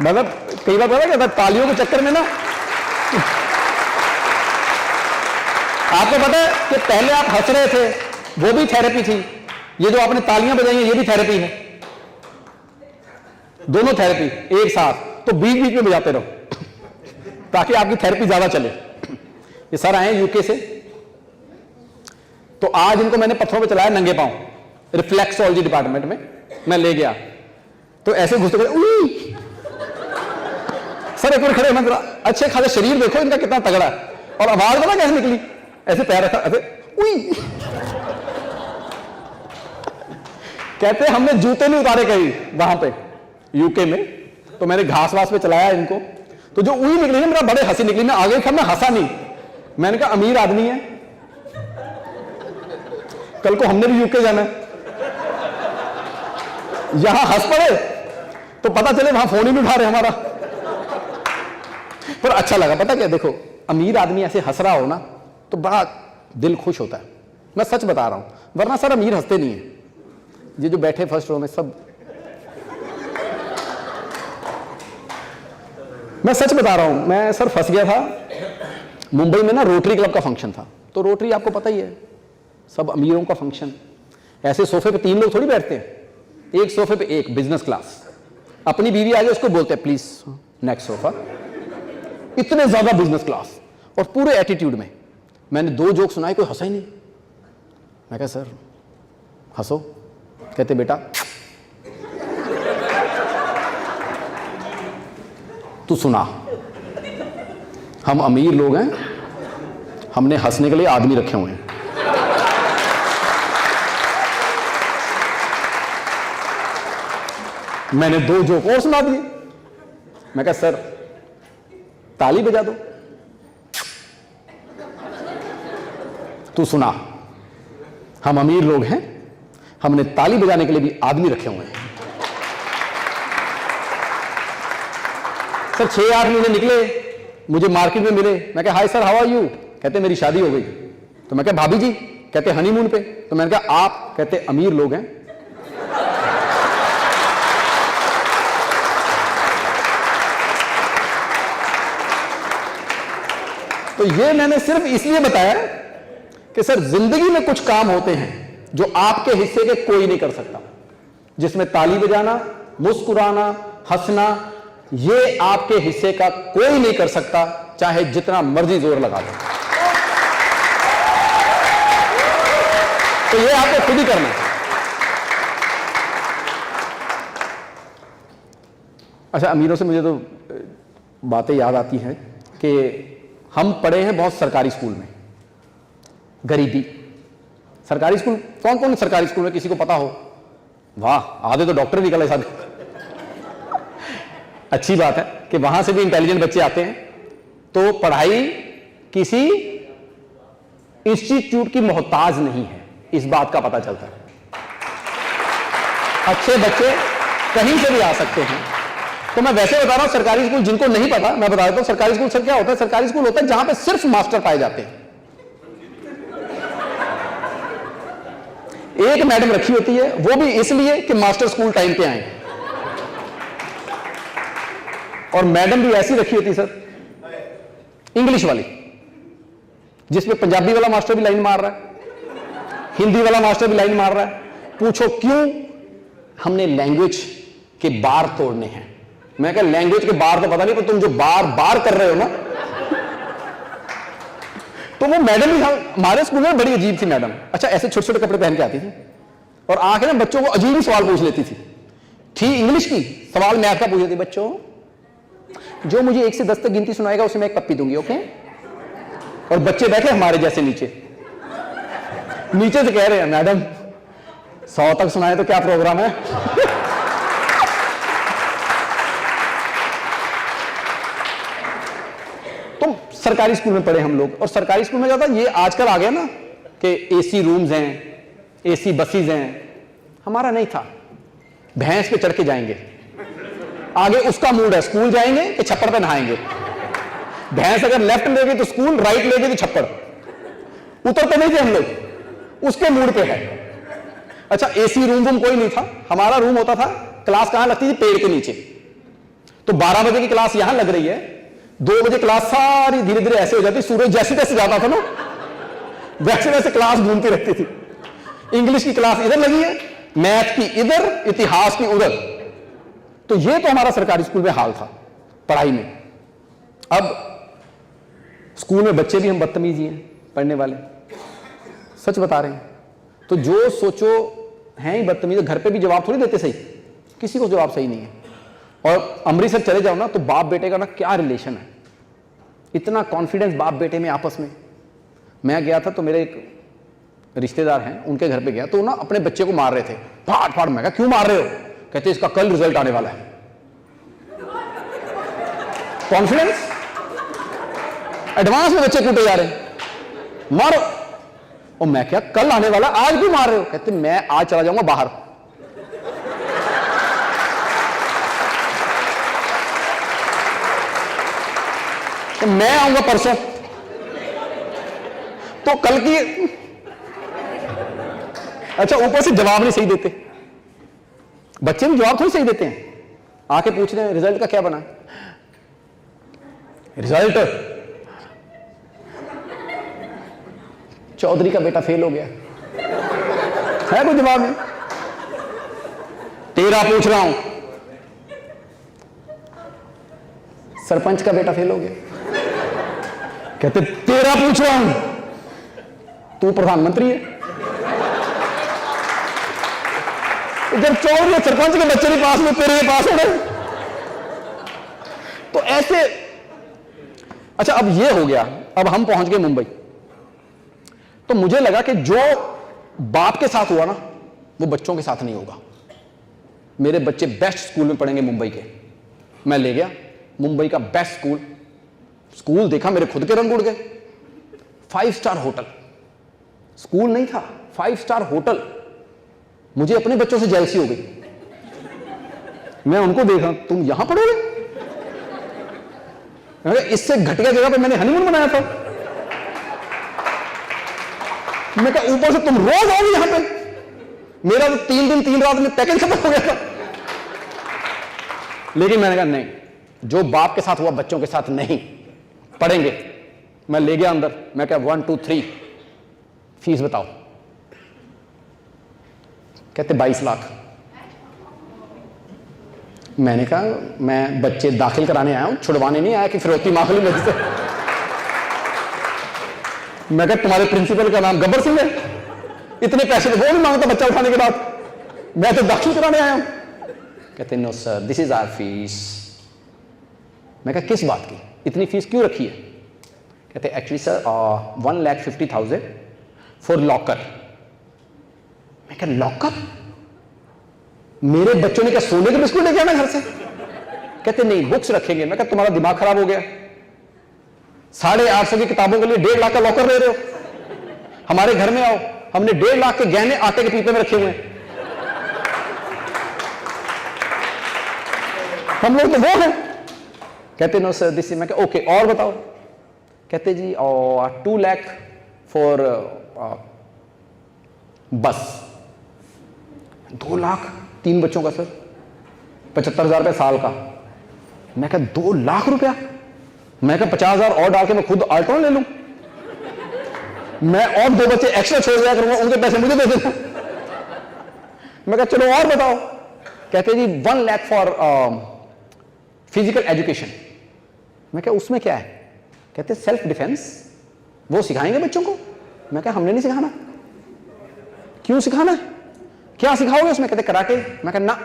मतलब कई बार पता क्या तालियों के चक्कर में ना आपको पता है कि पहले आप हंस रहे थे वो भी थेरेपी थी, ये जो आपने तालियां बजाई हैं ये भी थेरेपी है, दोनों थेरेपी एक साथ। तो बीच बीच में बजाते रहो ताकि आपकी थेरेपी ज्यादा चले। ये सर आए यूके से, तो आज इनको मैंने पत्थरों पे चलाया नंगे पांव, रिफ्लेक्सोलॉजी डिपार्टमेंट में मैं ले गया। तो ऐसे घुसते सर एक बार खड़े होना, अच्छे खासे शरीर देखो इनका कितना तगड़ा है, और आवाज पता कैसे निकली, ऐसे पैर रखा ऐसे उई। कहते हमने जूते नहीं उतारे कहीं वहां पे यूके में, तो मैंने घास वास पे चलाया इनको, तो जो उई निकली ना मेरा बड़े हंसी निकली। मैं आगे था, मैं हंसा नहीं, मैंने कहा अमीर आदमी है, कल को हमने भी यूके जाना है। यहां हंस पड़े तो पता चले वहां फोन ही नहीं उठा रहे हमारा। पर अच्छा लगा, पता क्या, देखो अमीर आदमी ऐसे हंस रहा हो ना तो बड़ा दिल खुश होता है। मैं सच बता रहा हूं, वरना सर अमीर हंसते नहीं है। ये जो बैठे फर्स्ट रो में सब, मैं सच बता रहा हूं, मैं सर फंस गया था मुंबई में ना, रोटरी क्लब का फंक्शन था। तो रोटरी आपको पता ही है, सब अमीरों का फंक्शन। ऐसे सोफे पे 3 लोग थोड़ी बैठते हैं, एक सोफे पे एक बिजनेस क्लास। अपनी बीवी आगे उसको बोलते हैं प्लीज नेक्स्ट सोफा। इतने ज्यादा बिजनेस क्लास और पूरे एटीट्यूड में। मैंने 2 जोक सुनाए, कोई हंसा ही नहीं। मैं कहा सर हंसो, कहते बेटा तू सुना, हम अमीर लोग हैं, हमने हंसने के लिए आदमी रखे हुए हैं। मैंने 2 जोक और सुना दिए। मैं कहा सर ताली बजा दो। तू सुना, हम अमीर लोग हैं, हमने ताली बजाने के लिए भी आदमी रखे हुए हैं। सर 6-8 महीने निकले, मुझे मार्केट में मिले। मैं कहा hi sir how are you, कहते मेरी शादी हो गई। तो मैं कहा भाभी जी, कहते हनीमून पे। तो मैंने कहा आप, कहते अमीर लोग हैं। तो ये मैंने सिर्फ इसलिए बताया कि सर जिंदगी में कुछ काम होते हैं जो आपके हिस्से के कोई नहीं कर सकता, जिसमें ताली बजाना, मुस्कुराना, हंसना, ये आपके हिस्से का कोई नहीं कर सकता, चाहे जितना मर्जी जोर लगा दो। तो ये आपको खुद ही करना है। अच्छा, अमीरों से मुझे तो बातें याद आती हैं कि हम पढ़े हैं बहुत सरकारी स्कूल में। गरीबी, सरकारी स्कूल, कौन कौन सरकारी स्कूल में किसी को पता हो? वाह, आधे तो डॉक्टर निकले साहब। अच्छी बात है कि वहां से भी इंटेलिजेंट बच्चे आते हैं। तो पढ़ाई किसी इंस्टीट्यूट की मोहताज नहीं है, इस बात का पता चलता है। अच्छे बच्चे कहीं से भी आ सकते हैं। तो मैं वैसे बता रहा हूं, सरकारी स्कूल जिनको नहीं पता मैं बता देता हूं। सरकारी स्कूल सर क्या होता है? सरकारी स्कूल होता है जहां पे सिर्फ मास्टर पाए जाते हैं। एक मैडम रखी होती है, वो भी इसलिए कि मास्टर स्कूल टाइम पे आए। और मैडम भी ऐसी रखी होती सर, इंग्लिश वाली, जिसमें पंजाबी वाला मास्टर भी लाइन मार रहा है, हिंदी वाला मास्टर भी लाइन मार रहा है। पूछो क्यों? हमने लैंग्वेज के बार तोड़ने हैं। मैं कहा लैंग्वेज के बार तो पता नहीं, पर तुम जो बार बार कर रहे हो ना। तो वो मैडम भी हमारे स्कूल में बड़ी अजीब थी मैडम। अच्छा, ऐसे छोटे छोटे कपड़े पहन के आती थी और आके ना बच्चों को अजीब ही सवाल पूछ लेती थी इंग्लिश की। सवाल मैथ का पूछ लेती, बच्चों जो मुझे 1 से 10 तक गिनती सुनाएगा उसे मैं एक पप्पी दूंगी, ओके? और बच्चे बैठे हमारे जैसे नीचे से कह रहे हैं मैडम 100 तक सुनाए तो क्या प्रोग्राम है? तो सरकारी स्कूल में पढ़े हम लोग, और सरकारी स्कूल में ज्यादा ये आजकल आ गया ना कि एसी रूम्स हैं, एसी बसेस हैं। हमारा नहीं था, भैंस पे चढ़ के जाएंगे। आगे उसका मूड है, स्कूल जाएंगे कि छप्पड़ पे नहाएंगे। भैंस अगर लेफ्ट लेगी तो स्कूल, राइट लेगी तो छप्पड़। उतरते नहीं थे हम लोग, उसके मूड पे है। अच्छा, एसी रूम कोई नहीं था। हमारा रूम होता था, क्लास कहां लगती थी? पेड़ के नीचे। तो 12 बजे की क्लास यहां लग रही है, 2 बजे क्लास सारी धीरे धीरे ऐसे हो जाती, सूरज जैसे तैसे जाता था ना, वैसे वैसे क्लास घूमती रहती थी। इंग्लिश की क्लास इधर लगी है, मैथ की इधर, इतिहास की उधर। तो ये तो हमारा सरकारी स्कूल में हाल था पढ़ाई में। अब स्कूल में बच्चे भी हम बदतमीज ही हैं पढ़ने वाले, सच बता रहे हैं। तो जो सोचो हैं ही बदतमीज, घर पे भी जवाब थोड़ी देते सही, किसी को जवाब सही नहीं है। और अमृतसर चले जाओ ना तो बाप बेटे का ना क्या रिलेशन है, इतना कॉन्फिडेंस बाप बेटे में आपस में। मैं गया था तो मेरे एक रिश्तेदार हैं, उनके घर पे गया तो ना अपने बच्चे को मार रहे थे, फाड़ फाड़। मैं कहा क्यों मार रहे हो? कहते इसका कल रिजल्ट आने वाला है। कॉन्फिडेंस, एडवांस में बच्चे कूटे जा रहे हैं, मारो। और मैं क्या कल आने वाला, आज भी मार रहे हो? कहते मैं आज चला जाऊंगा बाहर। तो मैं आऊंगा परसों, तो कल की। अच्छा, ऊपर से जवाब नहीं सही देते बच्चे, भी जवाब थोड़ी सही देते हैं। आके पूछ रहे हैं रिजल्ट का क्या बना, रिजल्ट चौधरी का बेटा फेल हो गया, है कोई जवाब नहीं। तेरा पूछ रहा हूं, सरपंच का बेटा फेल हो गया। कहते तेरा पूछ रहा हूं, तू प्रधानमंत्री है। जब चौधरी सरपंच के बच्चे नहीं पास में, तेरे भी पास हो गए। तो ऐसे। अच्छा, अब ये हो गया, अब हम पहुंच गए मुंबई। तो मुझे लगा कि जो बाप के साथ हुआ ना, वो बच्चों के साथ नहीं होगा। मेरे बच्चे बेस्ट स्कूल में पढ़ेंगे मुंबई के। मैं ले गया मुंबई का बेस्ट स्कूल। स्कूल देखा, मेरे खुद के रंग उड़ गए। 5 स्टार होटल, स्कूल नहीं था, 5 स्टार होटल। मुझे अपने बच्चों से जेलसी हो गई। मैं उनको देखा, तुम यहां पढ़ोगे? इससे घटिया जगह पे मैंने हनीमून बनाया था। मैं कहा ऊपर से तुम रोज आओगे यहां पे। मेरा तो 3 दिन 3 रात में पैकेज खत्म हो गया था। लेकिन मैंने कहा नहीं, जो बाप के साथ हुआ बच्चों के साथ नहीं, पढ़ेंगे। मैं ले गया अंदर। मैं कहा 1 2 3 फीस बताओ। कहते 22 लाख। मैंने कहा मैं बच्चे दाखिल कराने आया हूं, छुड़वाने नहीं आया कि फिरौती मांग ली मुझसे। मैं कहा तुम्हारे प्रिंसिपल का नाम गब्बर सिंह है, इतने पैसे तो वो नहीं मांगता बच्चा उठाने के बाद, मैं तो दाखिल कराने आया हूं। कहते no sir, this is our fees. मैं कहा किस बात की, इतनी फीस क्यों रखी है? कहते एक्चुअली सर 1,50,000 फॉर लॉकर। मैं कहा लॉकर? मेरे बच्चों ने क्या सोने के बिस्कुट लेके आना घर से? कहते नहीं, बुक्स रखेंगे। मैं कहा तुम्हारा दिमाग खराब हो गया, 850 की किताबों के लिए 1.5 लाख का लॉकर ले रहे हो? हमारे घर में आओ, हमने 1.5 लाख के गहने आटे के पीपे में रखे हुए हैं। हम लोग तो वो हैं। कहते नो सर दिस। मैं कहा ओके, और बताओ। कहते जी 2 लाख फॉर बस। 2 लाख 3 बच्चों का सर, 75,000 रुपये साल का। मैं कहा 2 लाख रुपया? मैं कहा 50,000 और डाल के मैं खुद अल्ट्रॉन ले लूं, मैं और 2 बच्चे एक्स्ट्रा छोड़ दिया करूंगा, उनके पैसे मुझे दे देना। मैं कहा चलो और बताओ। कहते जी 1 लाख फॉर फिजिकल एजुकेशन। मैं कहा उसमें क्या है? कहते सेल्फ डिफेंस, वो सिखाएंगे बच्चों को। मैं कहा हमने नहीं सिखाना। क्यों सिखाना है, क्या सिखाओगे उसमें? कहते कराटे। मैं कहा ना,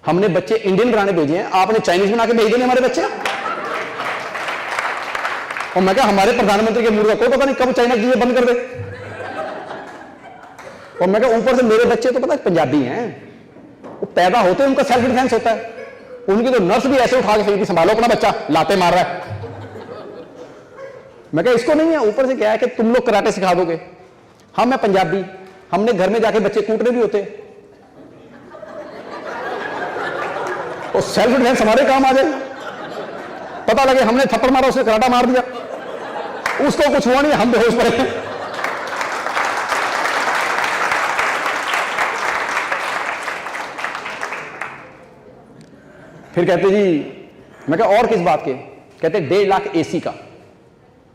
हमने बच्चे इंडियन बनाने भेजे हैं, आपने चाइनीज बना के भेज देने हमारे बच्चे। और मैं कहा हमारे प्रधानमंत्री के मुंह का कोई पता नहीं कब चाइना चीजें बंद कर दे। और मैं कहा ऊपर से मेरे बच्चे तो पता है पंजाबी हैं, वो पैदा होते हैं उनका सेल्फ डिफेंस होता है। उनकी तो नर्स भी ऐसे उठा के फेंकती, संभालो अपना बच्चा, लाते मार रहा है। मैं कहा इसको नहीं है, ऊपर से क्या है कि तुम लोग कराटे सिखा दोगे। हम मैं पंजाबी, हमने घर में जाके बच्चे कूटने भी होते हैं, और सेल्फ डिफेंस हमारे काम आ जाए। पता लगे हमने थप्पड़ मारा, उसने कराटा मार दिया, उसको कुछ हुआ नहीं, हम बेहोश पड़े। फिर कहते जी, मैं कहा और किस बात के? कहते 1.5 लाख एसी का।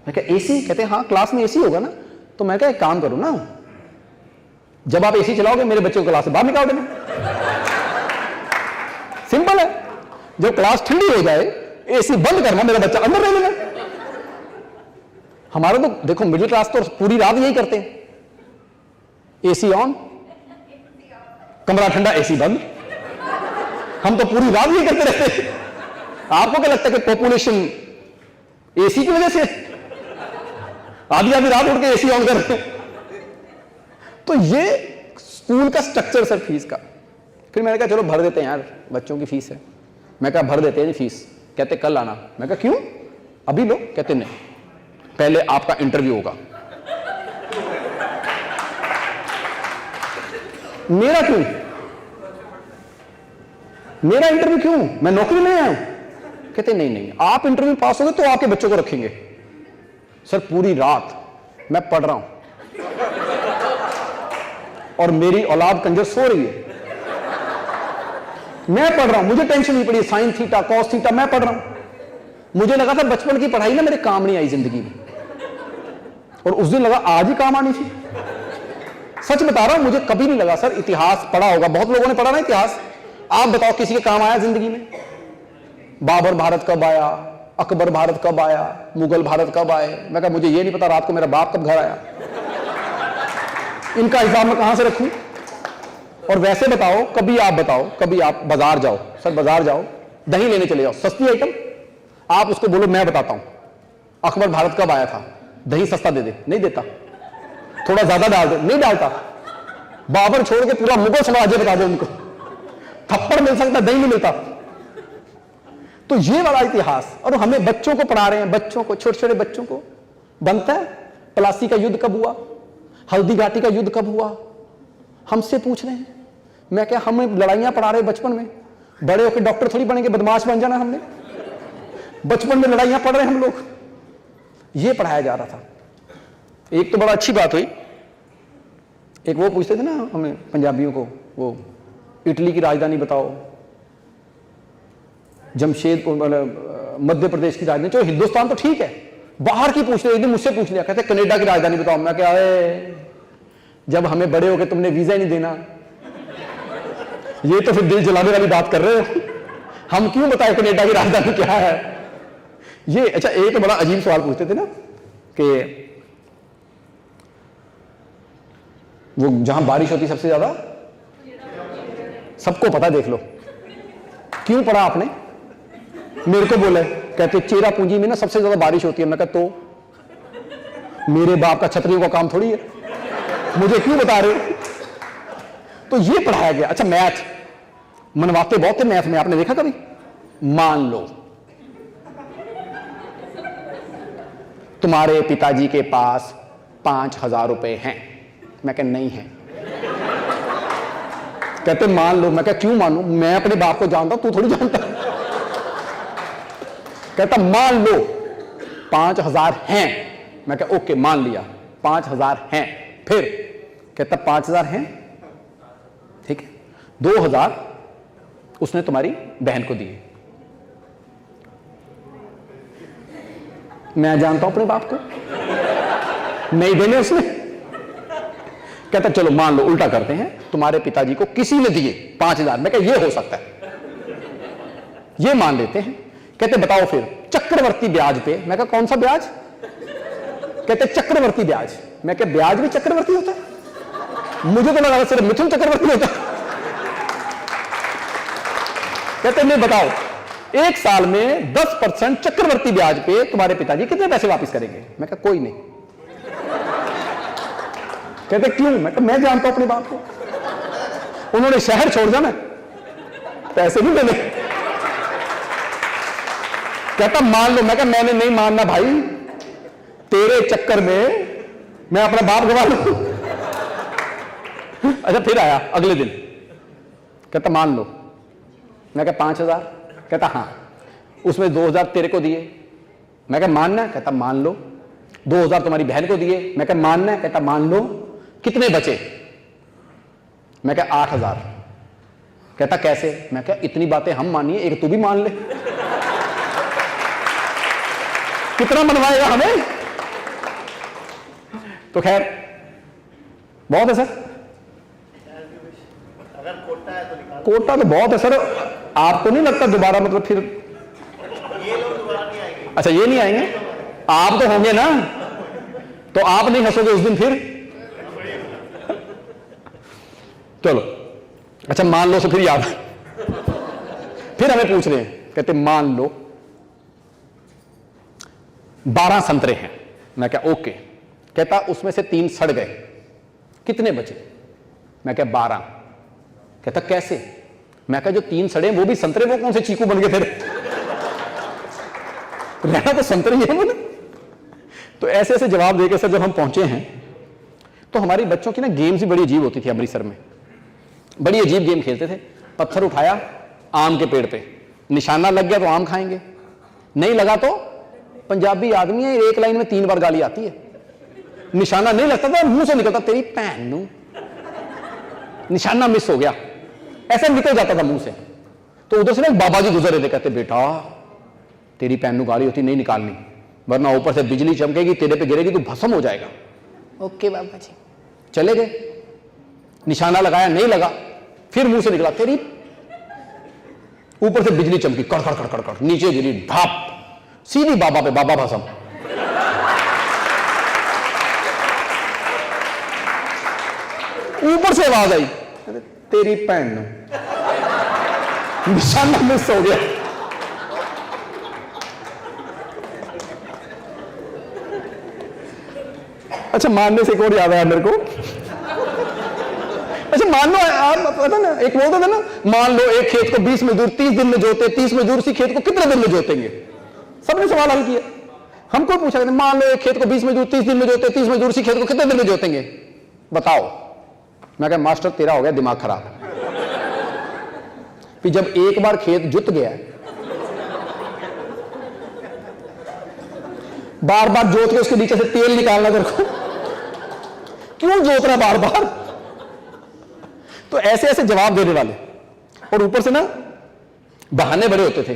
मैं कहा एसी? कहते हाँ क्लास में एसी होगा ना। तो मैं कहा एक काम करो ना, जब आप एसी चलाओगे मेरे बच्चे को क्लास से बाहर निकाल देना। सिंपल है, जब क्लास ठंडी हो जाए एसी बंद करना, मेरा बच्चा अंदर रह लेगा। हमारा तो देखो मिडिल क्लास तो पूरी रात यही करते हैं, एसी ऑन, कमरा ठंडा, एसी बंद। हम तो पूरी रात यही करते रहते हैं। आपको क्या लगता है कि पॉपुलेशन एसी की वजह से आधी आधी रात उठ के एसी ऑन कर रहे हैं? तो ये स्कूल का स्ट्रक्चर सर फीस का। फिर मैंने कहा चलो भर देते हैं यार, बच्चों की फीस है। मैं कहा भर देते हैं फीस। कहते कल आना। मैं कहा क्यों, अभी लो? कहते नहीं, पहले आपका इंटरव्यू होगा। मेरा क्यों, मेरा इंटरव्यू क्यों? मैं नौकरी नहीं आया हूं। कहते नहीं नहीं, आप इंटरव्यू पास हो गए तो आपके बच्चों को रखेंगे। सर पूरी रात मैं पढ़ रहा हूं और मेरी औलाद कंजर सो रही है, मैं पढ़ रहा हूं, मुझे टेंशन नहीं पड़ी, साइन थीटा कॉस थीटा मैं पढ़ रहा हूं। मुझे लगा था बचपन की पढ़ाई ना मेरे काम नहीं आई जिंदगी में, और उस दिन लगा आज ही काम आनी थी। सच बता रहा हूं, मुझे कभी नहीं लगा। सर इतिहास पढ़ा होगा, बहुत लोगों ने पढ़ा ना इतिहास, आप बताओ किसी के काम आया जिंदगी में? बाबर भारत कब आया, अकबर भारत कब आया, मुगल भारत कब आए? मैं कहा मुझे ये नहीं पता रात को मेरा बाप कब घर आया, इनका हिसाब मैं कहां से रखूं? और वैसे बताओ, कभी आप बताओ, कभी आप बाजार जाओ, सर बाजार जाओ, दही लेने चले जाओ, सस्ती आइटम, आप उसको बोलो मैं बताता हूं अकबर भारत कब आया था, दही सस्ता दे दे, नहीं देता, थोड़ा ज्यादा डाल दे, नहीं डालता। बाबर छोड़ के पूरा मुगल साम्राज्य बता दे उनको, थप्पड़ मिल सकता, दही नहीं मिलता। तो ये वाला इतिहास, और हमें बच्चों को पढ़ा रहे हैं, बच्चों को, छोटे छोटे बच्चों को। बनता है प्लासी का युद्ध कब हुआ, हल्दी घाटी का युद्ध कब हुआ, हमसे पूछ रहे हैं। मैं क्या, हमें लड़ाइयां पढ़ा रहे बचपन में, बड़े होकर डॉक्टर थोड़ी बनेंगे, बदमाश बन जाना हमने, बचपन में लड़ाइयां पढ़ रहे हैं हम लोग। ये पढ़ाया जा रहा था। एक तो बड़ा अच्छी बात हुई, एक वो पूछते थे ना हमें पंजाबियों को, वो इटली की राजधानी बताओ, जमशेदपुर मध्य प्रदेश की राजधानी, चलो हिंदुस्तान तो ठीक है, बाहर की पूछ रहे, मुझसे पूछ लिया, कहते कनाडा की राजधानी बताओ। मैं क्या, जब हमें बड़े हो गए तुमने वीजा ही नहीं देना, ये तो फिर दिल जलाने वाली बात कर रहे हो, हम क्यों बताए कनाडा की राजधानी क्या है ये। अच्छा, एक बड़ा अजीब सवाल पूछते थे ना कि वो जहां बारिश होती सबसे ज्यादा, सबको पता, देख लो, क्यों पढ़ा आपने? मेरे को बोले, कहते चेरा पूंजी में ना सबसे ज्यादा बारिश होती है। मैं कहता तो मेरे बाप का छतरियों का काम थोड़ी है, मुझे क्यों बता रहे हो? तो ये पढ़ाया गया। अच्छा, मैथ मनवाते बहुत थे मैथ में, आपने देखा कभी? मान लो तुम्हारे पिताजी के पास 5,000 रुपए हैं। मैं कह नहीं है। कहते मान लो। मैं कह क्यों मानूं, मैं अपने बाप को जानता हूं, तू थोड़ी जानता। कहता मान लो 5,000 हैं। मैं कह ओके मान लिया, 5,000 हैं। फिर कहता 5,000 हैं, ठीक है, 2,000 उसने तुम्हारी बहन को दिए। मैं जानता हूं अपने बाप को, नहीं देने उसने। कहता चलो मान लो उल्टा करते हैं, तुम्हारे पिताजी को किसी ने दिए 5,000। मैं कह ये हो सकता है, ये मान लेते हैं। कहते बताओ फिर चक्रवर्ती ब्याज पे। मैं कहा कौन सा ब्याज? कहते चक्रवर्ती ब्याज। मैं कह ब्याज भी चक्रवर्ती होता है? मुझे तो लगा सिर्फ मिथुन चक्रवर्ती होता है। कहते नहीं बताओ, एक साल में 10% चक्रवर्ती ब्याज पे तुम्हारे पिताजी कितने पैसे वापस करेंगे? मैं कहा कोई नहीं। कहते क्यों? मैं कहा मैं जानता हूं अपने बाप को, उन्होंने शहर छोड़ जाना, पैसे नहीं देने। कहता मान लो। मैं कहा मैंने नहीं मानना भाई, तेरे चक्कर में मैं अपना बाप गवा लूं। अच्छा, फिर आया अगले दिन, कहता मान लो। मैं कहा 5,000। कहता हाँ, उसमें 2,000 तेरे को दिए। मैं कहा मानना है? कहता मान लो। 2,000 तुम्हारी बहन को दिए। मैं कहा मानना है? कहता मान लो। कितने बचे? मैं कहा 8,000। कहता कैसे? मैं कहा इतनी बातें हम मानिए, एक तू भी मान ले। कितना मनवाएगा हमें? तो खैर बहुत है सर, अगर कोटा है तो निकाल। कोटा तो बहुत है सर। आपको नहीं लगता दोबारा, मतलब फिर ये लोग दोबारा नहीं आएंगे। अच्छा ये नहीं आएंगे, आप तो होंगे ना, तो आप नहीं हंसोगे उस दिन फिर। चलो अच्छा मान लो, तो फिर याद फिर हमें पूछ रहे हैं, कहते मान लो 12 संतरे हैं। मैं क्या ओके। कहता उसमें से 3 सड़ गए, कितने बचे? मैं क्या 12। कहता कैसे? मैं कहा जो 3 सड़े वो भी संतरे, वो कौन से चीकू बन गए फिर? रहना तो संतरे ही है बोले। तो ऐसे ऐसे जवाब देके सर जब हम पहुंचे हैं, तो हमारी बच्चों की ना गेम्स भी बड़ी अजीब होती थी। अमृतसर में बड़ी अजीब गेम खेलते थे। पत्थर उठाया आम के पेड़ पे, निशाना लग गया तो आम खाएंगे, नहीं लगा तो पंजाबी आदमी है, एक लाइन में 3 बार गाली आती है। निशाना नहीं लगता था, मुंह से निकलता तेरी भैन नू, निशाना मिस हो गया, ऐसा निकल जाता था मुंह से। तो उधर से ना बाबा जी गुजर रहे थे, कहते बेटा तेरी भैन नू गाली होती नहीं निकालनी, वरना ऊपर से बिजली चमकेगी, तेरे पे गिरेगी, तू भस्म हो जाएगा। ओके बाबा जी। चले गए, निशाना लगाया, नहीं लगा, फिर मुंह से निकला तेरी, ऊपर से बिजली चमकी, कड़कड़ कड़कड़ कड़, नीचे गिरी ढाप, सीधी बाबा पे, बाबा भस्म। ऊपर से आवाज आई तेरी भैन नू, निशाना मिस हो गया। अच्छा मानने से एक और याद आया मेरे को। अच्छा मान लो आप पता ना, एक बोलते थे ना, मान लो एक खेत को 20 मजदूर 30 दिन में जोते, 30 मजदूर उसी खेत को कितने दिन में जोतेंगे? सबने सवाल हल किया, हमको पूछा, मान लो एक खेत को 20 मजदूर 30 दिन में जोते, 30 मजदूर उसी खेत को कितने दिन में जोतेंगे? बताओ। मैं कहा मास्टर तेरा हो गया दिमाग खराब। फिर जब एक बार खेत जुत गया, बार बार जोत के उसके नीचे से तेल निकालना तेरे को क्यों जोत रहा बार बार? तो ऐसे ऐसे जवाब देने वाले, और ऊपर से ना बहाने बड़े होते थे।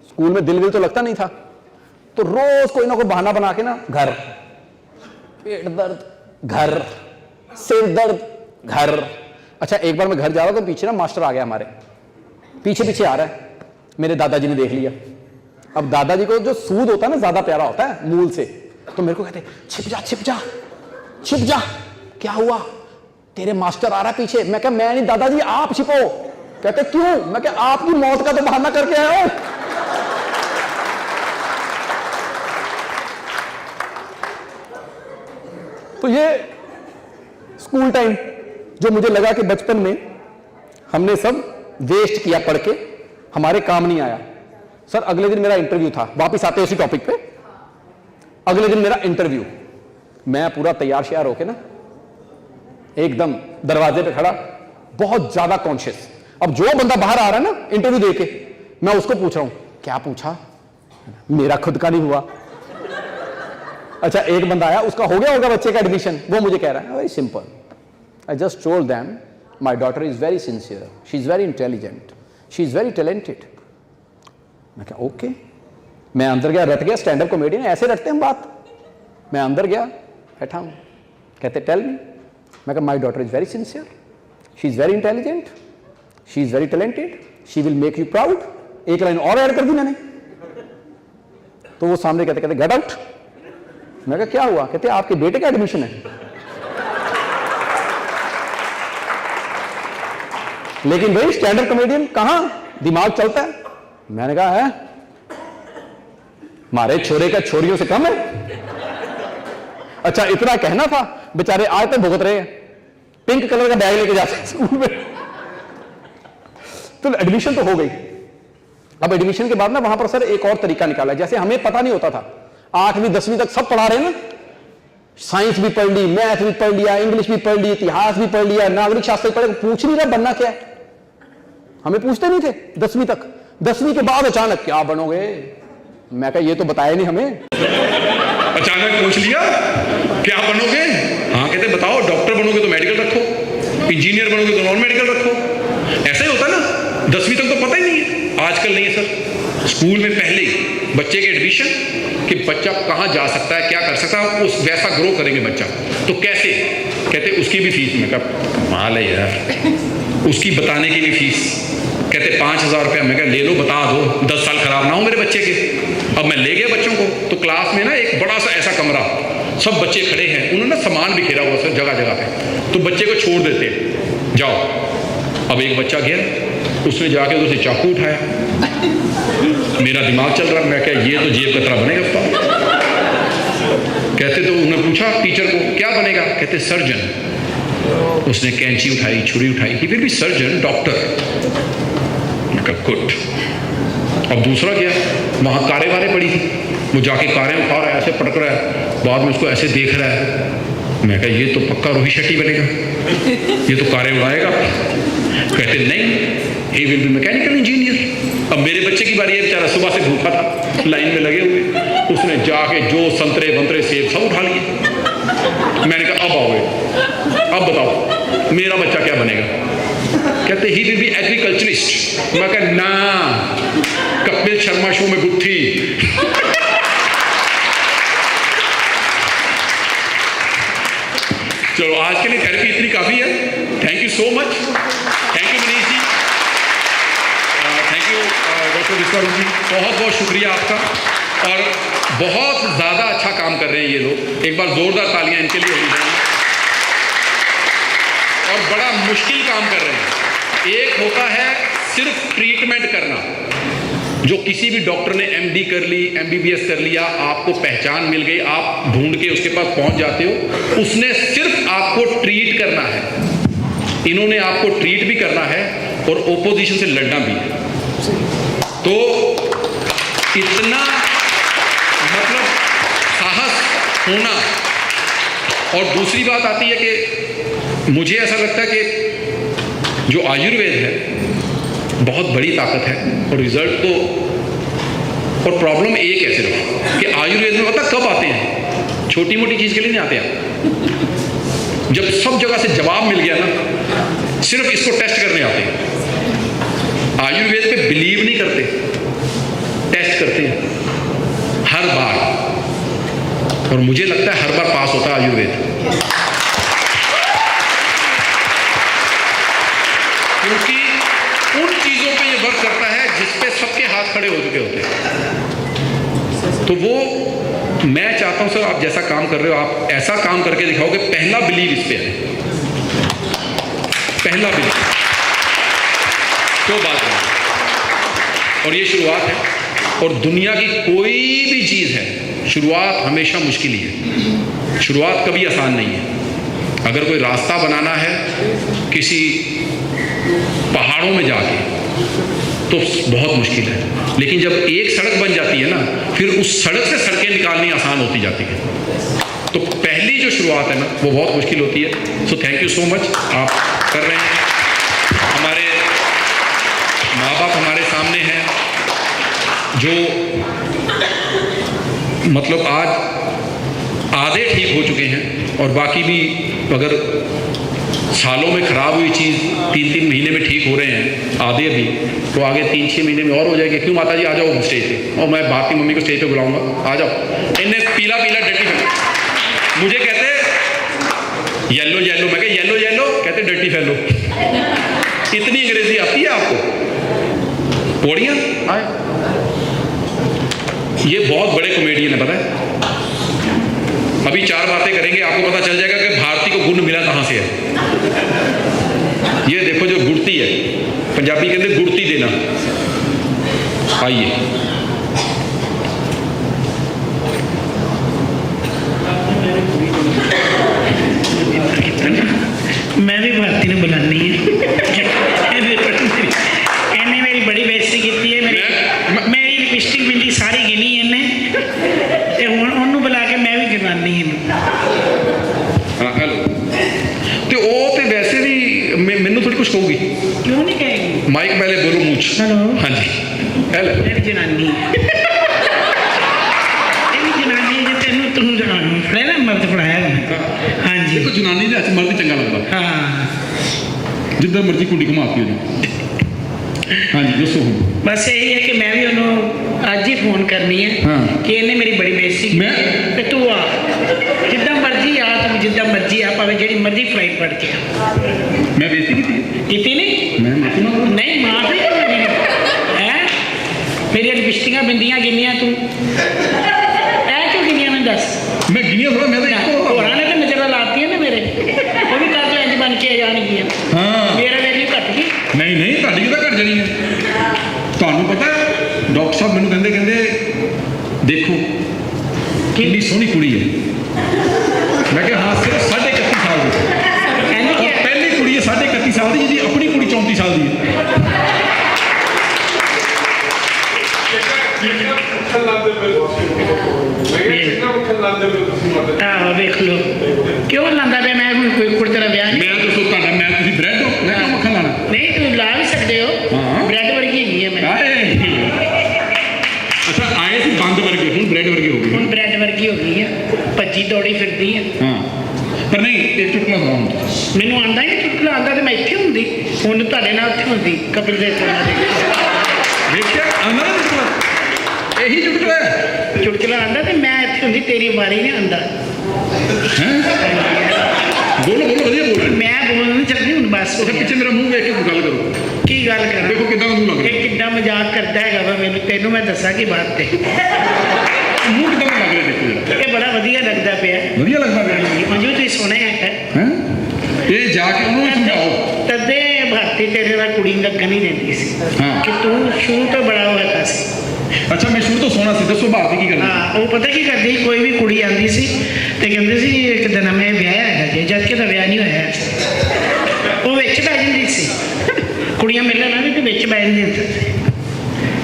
स्कूल में दिल तो लगता नहीं था, तो रोज कोई ना कोई बहाना बना के ना, घर, पेट दर्द, घर, सिर दर्द, घर। अच्छा एक बार मैं घर जा रहा था, तो पीछे ना मास्टर आ गया हमारे, पीछे पीछे आ रहा है, मेरे दादाजी ने देख लिया। अब दादाजी को जो सूद होता है ना ज्यादा प्यारा होता है मूल से, तो मेरे को कहते छिप जा छिप जा छिप जा। क्या हुआ? तेरे मास्टर आ रहा है पीछे। मैं कहा मैं नहीं दादाजी, आप छिपो। कहते क्यों? मैं कहा आपकी मौत का तो बहाना करके आए हो। तो ये स्कूल टाइम जो मुझे लगा कि बचपन में हमने सब वेस्ट किया पढ़ के, हमारे काम नहीं आया। सर अगले दिन मेरा इंटरव्यू था, वापिस आते उसी टॉपिक पे। अगले दिन मेरा इंटरव्यू, मैं पूरा तैयार श्यार होके ना एकदम दरवाजे पे खड़ा, बहुत ज्यादा कॉन्शियस। अब जो बंदा बाहर आ रहा है ना इंटरव्यू देके, मैं उसको पूछ रहा हूं क्या पूछा, मेरा खुद का नहीं हुआ। अच्छा एक बंदा आया, उसका हो गया होगा बच्चे का एडमिशन, वो मुझे कह रहा है very simple, I just told them my daughter is very sincere, she is very intelligent, she is very talented. मैं क्या ओके। मैं अंदर गया, रट गया, स्टैंड अप कॉमेडियन ऐसे रटते हैं बात। मैं अंदर गया, बैठा हूं, कहते टेल मी। मैं कहा my daughter is very sincere, she is very intelligent, she is very talented, she will make you proud. एक लाइन और ऐड कर दी मैंने। तो वो सामने कहते कहते गेट आउट। मैं कहा क्या हुआ? कहते आपके बेटे का एडमिशन है। लेकिन भाई स्टैंड अप कॉमेडियन कहां दिमाग चलता है। मैंने कहा है हमारे छोरे का छोरियों से कम है। अच्छा इतना कहना था, बेचारे आज तक भुगत रहे हैं, पिंक कलर का बैग लेके जाते हैं स्कूल में। तो एडमिशन तो हो गई। अब एडमिशन के बाद ना वहां पर सर एक और तरीका निकाला, जैसे हमें पता नहीं होता था, 8वीं 10वीं तक सब पढ़ा रहे हैं ना, साइंस भी पढ़ ली, मैथ भी पढ़ लिया, इंग्लिश भी पढ़ ली, इतिहास भी पढ़ लिया, नागरिक शास्त्र पढ़े, पूछ नहीं रहा बनना क्या है। हमें पूछते नहीं थे 10वीं तक। 10वीं के बाद अचानक क्या बनोगे? मैं कहा ये तो बताया नहीं हमें। अचानक पूछ लिया क्या बनोगे? हाँ कहते बताओ, डॉक्टर बनोगे तो मेडिकल रखो, इंजीनियर बनोगे तो नॉन मेडिकल रखो। ऐसा ही होता ना, 10वीं तक तो पता ही नहीं है। आजकल नहीं है सर, स्कूल में पहले बच्चे के एडमिशन कि बच्चा कहाँ जा सकता है, क्या कर सकता है, उस वैसा ग्रो करेंगे बच्चा। तो कैसे? कहते उसकी भी फीस। मैं कहा माल है यार, उसकी बताने की भी फीस। कहते 5000 रुपया। मैं कहा ले लो, बता दो, 10 साल खराब ना हो मेरे बच्चे के। अब मैं ले गया बच्चों को, तो क्लास में ना एक बड़ा सा ऐसा कमरा, सब बच्चे खड़े हैं, उन्होंने सामान बिखेरा हुआ सर जगह जगह पे, तो बच्चे को छोड़ देते जाओ। अब एक बच्चा गया, उसने जाके उसे चाकू उठाया। मेरा दिमाग चल रहा, मैं क्या ये तो जेब कतरा बनेगा उसका। कहते तो उन्होंने पूछा टीचर को क्या बनेगा? कहते सर्जन। उसने कैंची उठाई, छुरी उठाई, he will be surgeon, doctor. Good. अब दूसरा गया, वहाँ कारें वारें पड़ी थी, वो जाके कारें उठा रहा है, ऐसे पटक रहा है, बाद में उसको ऐसे देख रहा है। मैं कहा ये तो पक्का रोहित शेट्टी बनेगा, ये तो कारें उड़ाएगा। कहते नहीं, he will be mechanical engineer. अब मेरे बच्चे की बारी है, बेचारा सुबह से भूखा था, लाइन में लगे हुए। उसने जाके जो संतरे वंतरे सेब सब उठा लिए। मैंने कहा अब आओगे, अब बताओ मेरा बच्चा क्या बनेगा। कहते ही विल बी एग्रीकल्चरिस्ट। मैं कहा ना, कपिल शर्मा शो में गुत्थी। चलो आज के लिए थेरेपी इतनी काफ़ी है। Thank you so much. Thank you Manish ji, thank you doctor Vishwaroop ji, बहुत बहुत शुक्रिया आपका। और बहुत ज़्यादा अच्छा काम कर रहे हैं ये लोग, एक बार ज़ोरदार तालियां इनके लिए होनी चाहिए। और बड़ा मुश्किल काम कर रहे हैं। एक होता है सिर्फ ट्रीटमेंट करना, जो किसी भी डॉक्टर ने एमडी कर ली, एमबीबीएस कर लिया, आपको पहचान मिल गई, आप ढूंढ के उसके पास पहुंच जाते हो। उसने सिर्फ आपको ट्रीट करना है, इन्होंने आपको ट्रीट भी करना है और ओपोजिशन से लड़ना भी है। तो इतना मतलब साहस होना। और दूसरी बात आती है कि मुझे ऐसा लगता है कि जो आयुर्वेद है बहुत बड़ी ताकत है। और रिजल्ट तो, और प्रॉब्लम एक है सिर्फ कि आयुर्वेद में पता कब आते हैं, छोटी मोटी चीज़ के लिए नहीं आते हैं। जब सब जगह से जवाब मिल गया ना, सिर्फ इसको टेस्ट करने आते हैं। आयुर्वेद पे बिलीव नहीं करते, टेस्ट करते हैं हर बार। और मुझे लगता है हर बार पास होता है आयुर्वेद, क्योंकि उन चीज़ों पे ये वर्क करता है जिस पे सबके हाथ खड़े हो चुके होते हैं। तो वो मैं चाहता हूं सर, आप जैसा काम कर रहे हो, आप ऐसा काम करके दिखाओगे। पहला बिलीव इस पे है, पहला बिलीव, तो बात है। और ये शुरुआत है। और दुनिया की कोई भी चीज़ है, शुरुआत हमेशा मुश्किल ही है, शुरुआत कभी आसान नहीं है। अगर कोई रास्ता बनाना है किसी पहाड़ों में जाके तो बहुत मुश्किल है, लेकिन जब एक सड़क बन जाती है ना, फिर उस सड़क से सड़कें निकालनी आसान होती जाती है। तो पहली जो शुरुआत है ना, वो बहुत मुश्किल होती है। So thank you so much, आप कर रहे हैं। हमारे माँ बाप हमारे सामने हैं, जो मतलब आज आधे ठीक हो चुके हैं, और बाकी भी अगर सालों में खराब हुई चीज़ 3-3 महीने में ठीक हो रहे हैं आधे भी, तो आगे 3-6 महीने में और हो जाएगी। क्यों माता जी, आ जाओ स्टेज पे, और मैं भारती मम्मी को स्टेज पे बुलाऊंगा, आ जाओ। इन्हें पीला पीला डर्टी फैलो, मुझे कहते येलो येलो, मैं कह येलो येलो, कहते डर्टी फैलो। इतनी अंग्रेजी आती है आपको, पौड़ियाँ आए। ये बहुत बड़े कॉमेडियन है, पता है। अभी 4 बातें करेंगे, आपको पता चल जाएगा कि भारती को गुण मिला कहाँ से है। ये देखो जो गुड़ती है, पंजाबी कहते गुड़ती देना। आइए, मैं भी भारती ने बुलानी है। इन्हें मेरी बड़ी बेइज्जती की है, मेरी लिपस्टिक बिंदी सारी गिनी इन्हें, ते हुण ओनू बुला के मैं भी गिनवानी है। हाँ हेलो, तो वो तो वैसे भी मैनू थोड़ी कुछ कहूगी। क्यों नहीं कहेगी? माइक पहले बोलो मूछ। हेलो, हाँ जी, हेलो। मेरी जनानी जो तेनू तू पहला मर्द पढ़ाया। हाँ जी, देखो जनानी दे हत्थ मर्द चंगा लगता, हाँ जिद्दां मर्जी कुंडी घुमाती हो। हाँ जी दसो। बस यही है कि मैं भी उन्होंने आज ही फोन करनी है। हाँ। कि इन्हें मेरी बड़ी बेइज्जती की मैं? है, ते तू आ जिद्दां मर्जी आ, तू जिद्दां मर्जी आ, भावें जेड़ी मर्जी फ्लाइट पड़ के आ। मैं बेइज्जती की नहीं? मैं माफी मांगू। नहीं माफी है। मेरी लिपस्टिकां बिंदियां गिनियां तू क्यों गिनियां, मैं दस। मैं गिनिया थोड़ा, मैं तो होरां ने तो नजर लाती है ना मेरे, वो भी कल तो इंज बन के जाणगियां। हाँ मेरा वैल्यू घट गई। नहीं नहीं, ਤੁਹਾਡੀ ਕਿਦਾਂ ਘਟ ਜਾਣੀ ਹੈ। ਤੁਹਾਨੂੰ ਪਤਾ ਡਾਕਟਰ ਸਾਹਿਬ ਮੈਨੂੰ ਕਹਿੰਦੇ ਦੇਖੋ ਕਿੰਨੀ ਸੋਹਣੀ ਕੁੜੀ ਹੈ। ਮੈਂ ਕਿਹਾ ਹਾਂ, ਸਿਰਫ 31.5 ਸਾਲ ਦੀ। कहने की ਪਹਿਲੀ ਕੁੜੀ ਹੈ 31.5 ਸਾਲ ਦੀ, ਜਿਹਦੀ ਆਪਣੀ ਕੁੜੀ 34 ਸਾਲ ਦੀ ਹੈ। ਆਹੋ ਵੇਖ ਲੋ ਕਿਉਂ ਲਾਂਦਾ ਪਿਆ ਮੈਂ ਹੁਣ ਕੋਈ ਕੁੜੀ ਤੇਰਾ ਵਿਆਹ ਨਹੀਂ। ਮੈਂ ਦੱਸੋ ਤੁਹਾਡਾ, ਮੈਂ ਤੁਸੀਂ ਬ੍ਰੈਡ ਹੋ, ਮੈਂ ਕਿਉਂ ਮੱਖਣ ਲਾਣਾ। ਨਹੀਂ ਤੂੰ ਲਾ ਵੀ ਸਕਦੇ ਹੋ, ਹਾਂ। ਬ੍ਰੈਡ ਵਰਗੀ ਹੈਗੀ ਹੈ ਮੈਂ। ਅੱਛਾ ਆਏ ਸੀ ਬ੍ਰੈਡ ਵਰਗੀ ਹੋ ਗਈ ਹੁਣ ਬ੍ਰੈਡ ਵਰਗੀ ਹੋ ਗਈ ਆ, ਭੱਜੀ ਦੌੜੀ ਫਿਰਦੀ ਆ। ਹਾਂ ਪਰ ਨਹੀਂ ਇੱਕ ਚੁਟਕਲਾ ਸੁਣਾਉਂ ਮੈਨੂੰ ਆਂਦਾ ਹੀ ਨਹੀਂ ਚੁਟਕਲਾ, ਆਂਦਾ ਤੇ ਮੈਂ ਇੱਥੇ ਹੁੰਦੀ, ਹੁਣ ਤੁਹਾਡੇ ਨਾਲ ਉੱਥੇ ਹੁੰਦੀ ਕਪਿਲ ਦੇ ਕੋਲ ਵੇਖਿਆ ਆਉਂਦਾ ਨਾ ਚੁਟਕਲਾ, ਇਹੀ ਚੁਟਕਲਾ ਹੈ। ਚੁਟਕਲਾ ਆਂਦਾ ਤੇ ਮੈਂ ਇੱਥੇ ਹੁੰਦੀ, ਤੇਰੀ ਵਾਰੀ ਨਹੀਂ ਆਂਦਾ। ਬੋਲੋ ਬੋਲੋ ਵਧੀਆ ਬੋਲ ਰਹੇ। ਮੈਂ ਬੋਲ ਨਹੀਂ ਸਕਦੀ ਹੁਣ, ਬਸ ਉਹਦੇ ਪਿੱਛੇ ਮੇਰਾ ਮੂੰਹ ਵੇਖ ਕੇ ਗੱਲ ਕਰੋ। ਕੀ ਗੱਲ ਕਰਾਂ? ਦੇਖੋ ਕਿੱਦਾਂ ਦਾ ਮੂੰਹ ਲੱਗ ਰਿਹਾ। ਇਹ ਕਿੱਦਾਂ ਮਜ਼ਾਕ ਕਰਦਾ ਹੈਗਾ ਵਾ ਮੈਨੂੰ, ਤੈਨੂੰ ਮੈਂ ਦੱਸਾਂਗੀ ਬਾਤ ਤੇ। ਮੂੰਹ ਕਿੱਦਾਂ ਦਾ ਲੱਗ ਰਿਹਾ ਦੇਖੋ ਜਰਾ। ਇਹ ਬੜਾ ਵਧੀਆ ਲੱਗਦਾ ਪਿਆ। ਵਧੀਆ ਲੱਗਦਾ ਪਿਆ ਮੰਜੂ ਤੁਸੀਂ ਸੁਣਿਆ ਹੈ ਹੈ। ਇਹ ਜਾ ਕੇ ਉਹਨੂੰ ਵੀ ਸਮਝਾਓ। ਤਦੇ ਭਾਰਤੀ ਤੇਰੇ ਨਾਲ ਕੁੜੀ ਲੱਗਣ ਨਹੀਂ ਦਿੰਦੀ ਸੀ ਹਾਂ। ਕਿ ਤੂੰ ਸ਼ੁਰੂ ਤੋਂ ਬੜਾ ਹੋਇਆ ਸੀ। ਅੱਛਾ ਮੈਂ ਸ਼ੁਰੂ ਤੋਂ ਸੋਹਣਾ ਸੀ, ਦੱਸੋ ਭਾਰਤੀ ਕੀ ਕਰਦੀ? ਹਾਂ, ਉਹ ਪਤਾ ਕੀ ਕਰਦੀ, ਕੋਈ ਵੀ ਕੁੜੀ ਆਂਦੀ ਸੀ ਤੇ ਕਹਿੰਦੇ ਸੀ ਇੱਕ ਦਿਨ ਮੈਂ ਵਿਆਹ ਹੈਗਾ ਜੇ, ਜਦ ਕਿ ਤਾਂ ਵਿਆਹ ਨਹੀਂ ਹੋਇਆ। ਉਹ ਵਿੱਚ ਬਹਿ ਜਾਂਦੀ ਸੀ, ਕੁੜੀਆਂ ਮਿਲਣ ਨਾਲ ਤੇ ਵਿੱਚ ਬਹਿ ਜਾਂਦੀ ਸੀ।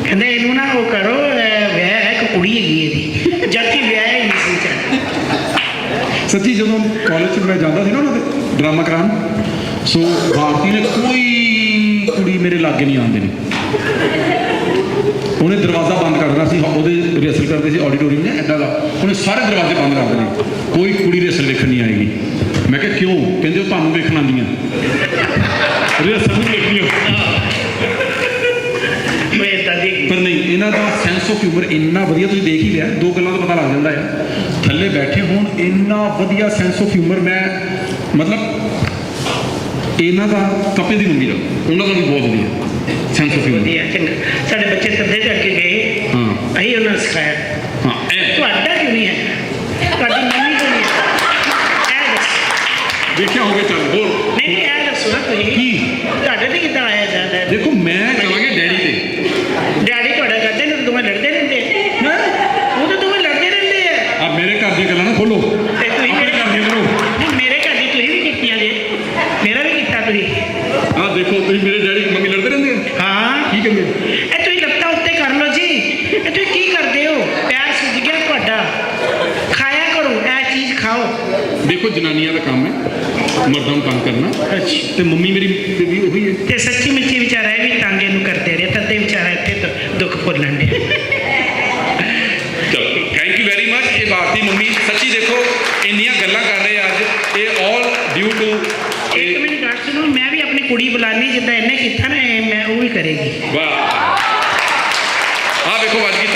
ਕਹਿੰਦੇ ਇਹਨੂੰ ਨਾ ਉਹ ਕਰੋ, ਵਿਆਹ ਹੈ, ਇੱਕ ਕੁੜੀ ਹੈਗੀ ਇਹਦੀ, ਜਦ ਕਿ ਵਿਆਹ ਹੀ ਨਹੀਂ ਸੀ ਚੱਲ। ਸੱਚੀ ਜਦੋਂ ਕਾਲਜ 'ਚ ਮੈਂ ਜਾਂਦਾ ਸੀ ਨਾ ਉਹਨਾਂ ਦੇ ਡਰਾਮਾ ਕਰਾਉਣ, ਸੋ ਭਾਰਤੀ ਨੇ ਕੋਈ ਕੁੜੀ ਮੇਰੇ ਲਾਗੇ ਨਹੀਂ ਆਉਂਦੇ ਨੇ। ਉਹਨੇ ਦਰਵਾਜ਼ਾ ਬੰਦ ਕਰ ਦੇਣਾ ਸੀ, ਉਹਦੇ ਰਿਹਰਸਲ ਕਰਦੇ ਸੀ ਆਡੀਟੋਰੀਅਮ ਨੇ ਇੱਦਾਂ ਦਾ, ਉਹਨੇ ਸਾਰੇ ਦਰਵਾਜ਼ੇ ਬੰਦ ਕਰ ਦੇਣੇ, ਕੋਈ ਕੁੜੀ ਰਿਹਰਸਲ ਵੇਖਣ ਨਹੀਂ ਆਏਗੀ। ਮੈਂ ਕਿਹਾ ਕਿਉਂ? ਕਹਿੰਦੇ ਉਹ ਤੁਹਾਨੂੰ ਵੇਖਣ ਆਉਂਦੀਆਂ, ਰਿਹਰਸਲ ਨਹੀਂ ਵੇਖਦੀਆਂ। ਪਰ ਨਹੀਂ, ਇਹਨਾਂ ਦਾ ਸੈਂਸ ਆਫ ਹਿਊਮਰ ਇੰਨਾ ਵਧੀਆ, ਤੁਸੀਂ ਦੇਖ ਹੀ ਲਿਆ, ਦੋ ਗੱਲਾਂ ਤੋਂ ਪਤਾ ਲੱਗ ਜਾਂਦਾ ਹੈ। ਥੱਲੇ ਬੈਠੇ ਹੋਣ, ਇੰਨਾ ਵਧੀਆ ਸੈਂਸ ਆਫ ਹਿਊਮਰ। ਮੈਂ ਮਤਲਬ ਇਹਨਾਂ ਦਾ, ਕਪਿਲ ਦੀ ਮੰਮੀ ਦਾ, ਉਹਨਾਂ ਦਾ ਵੀ ਬਹੁਤ ਵਧੀਆ ਸੈਂਸ ਆਫ ਹਿਊਮਰ। ਵਧੀਆ ਚੰਗਾ, ਸਾਡੇ ਬੱਚੇ ਤੱਦੇ ਤੇ ਅੱਗੇ ਗਏ। ਹਾਂ ਅਸੀਂ ਉਹਨਾਂ ਨੂੰ ਸਿਖਾਇਆ। ਹਾਂ ਤੁਹਾਡਾ ਕਿਉਂ ਨਹੀਂ ਹੈ? ਤੁਹਾਡੀ ਮੰਮੀ ਕਿਉਂ ਨਹੀਂ ਹੈ? ਇਹ ਦੱਸੋ। ਦੇਖਿਆ ਹੋਵੇ ਚੱਲ ਬੋਲ। ਨਹੀਂ ਇਹ ਦੱਸੋ ਨਾ ਤੁਸੀਂ, ਕੀ ਤੁਹਾਡੇ ਤੇ ਕਿੱਦਾਂ ਆਇਆ ਜਾਂਦਾ? ਦੇਖੋ ਮੈਂ ਕਹਾਂਗੇ ਡੈਡੀ ਤੇ। ਡੈਡੀ ਤੁਹਾਡਾ ਕਰਦੇ ਨੇ, ਦੋਵੇਂ ਲੜਦੇ ਰਹਿੰਦੇ। ਉਹ ਤਾਂ ਦੋਵੇਂ ਲੜਦੇ ਰਹਿੰਦੇ ਆ। ਆ ਮੇਰੇ ਘਰ ਦੀਆਂ ਗੱਲਾਂ ਨਾ ਖੋਲੋ, ਤੇ ਤੁਸੀਂ ਆਪਣੇ ਘਰ ਦੀਆਂ ਕਰੋ। ਨਹੀਂ, ਮੇਰੇ ਘਰ ਦੀ ਤੁਸੀਂ ਵੀ ਕੀਤੀਆਂ ਜੇ, ਮੇਰਾ ਵੀ ਕੀਤਾ ਤੁਸੀਂ। ਆਹ ਦੇਖੋ ਤੁਸੀਂ ਮੇਰੇ ਡੈਡੀ ਮੰਮੀ ਲੜਦੇ ਰਹਿੰਦੇ ਆ। ਹਾਂ, ਕੀ ਕਹਿੰਦੇ? ਇਹ ਤੁਸੀਂ ਲੱਤਾਂ ਉੱਤੇ ਕਰ ਲਓ ਜੀ। ਇਹ ਤੁਸੀਂ ਕੀ ਕਰਦੇ ਹੋ? ਪੈਰ ਸੁੱਜ ਗਿਆ ਤੁਹਾਡਾ, ਖਾਇਆ ਕਰੋ, ਇਹ ਚੀਜ਼ ਖਾਓ। ਦੇਖੋ ਜਨਾਨੀਆਂ ਦਾ ਕੰਮ ਹੈ ਮਰਦਾਂ ਨੂੰ ਤੰਗ ਕਰਨਾ, ਅੱਛਾ। ਤੇ ਮੰਮੀ ਮੇਰੀ ਵੀ ਉਹੀ ਹੈ। ਤੇ ਸੱਚੀ ਮੁੱਚੀ ਵਿਚਾਰਾ ਇਹ ਵੀ ਤੰਗ ਇਹਨੂੰ ਕਰਦੇ ਰਹੇ, ਤਦੇ ਵਿਚਾਰਾ ਇੱਥੇ ਦੁੱਖ ਭੁੱਲਣ ਡਿਆ। ਚਲੋ ਥੈਂਕ ਯੂ ਵੈਰੀ ਮਚ। ਇਹ ਭਾਰਤੀ ਮੰਮੀ ਸੱਚੀ ਦੇਖੋ ਇੰਨੀਆਂ ਗੱਲਾਂ ਕਰ ਰਹੇ ਅੱਜ, ਇਹ ਆਲ ਡਿਊ ਟੂ। ਇੱਕ ਮਿੰਟ ਗੱਲ ਸੁਣੋ, ਮੈਂ ਵੀ ਆਪਣੀ ਕੁੜੀ ਬੁਲਾਨੀ, ਜਿੱਦਾਂ ਇਹਨੇ ਕੀਤਾ ਨਾ, ਮੈਂ ਉਹ ਵੀ ਕਰੇਗੀ। ਵਾਹ, ਆਹ ਵੇਖੋ ਅੱਜ ਕੀ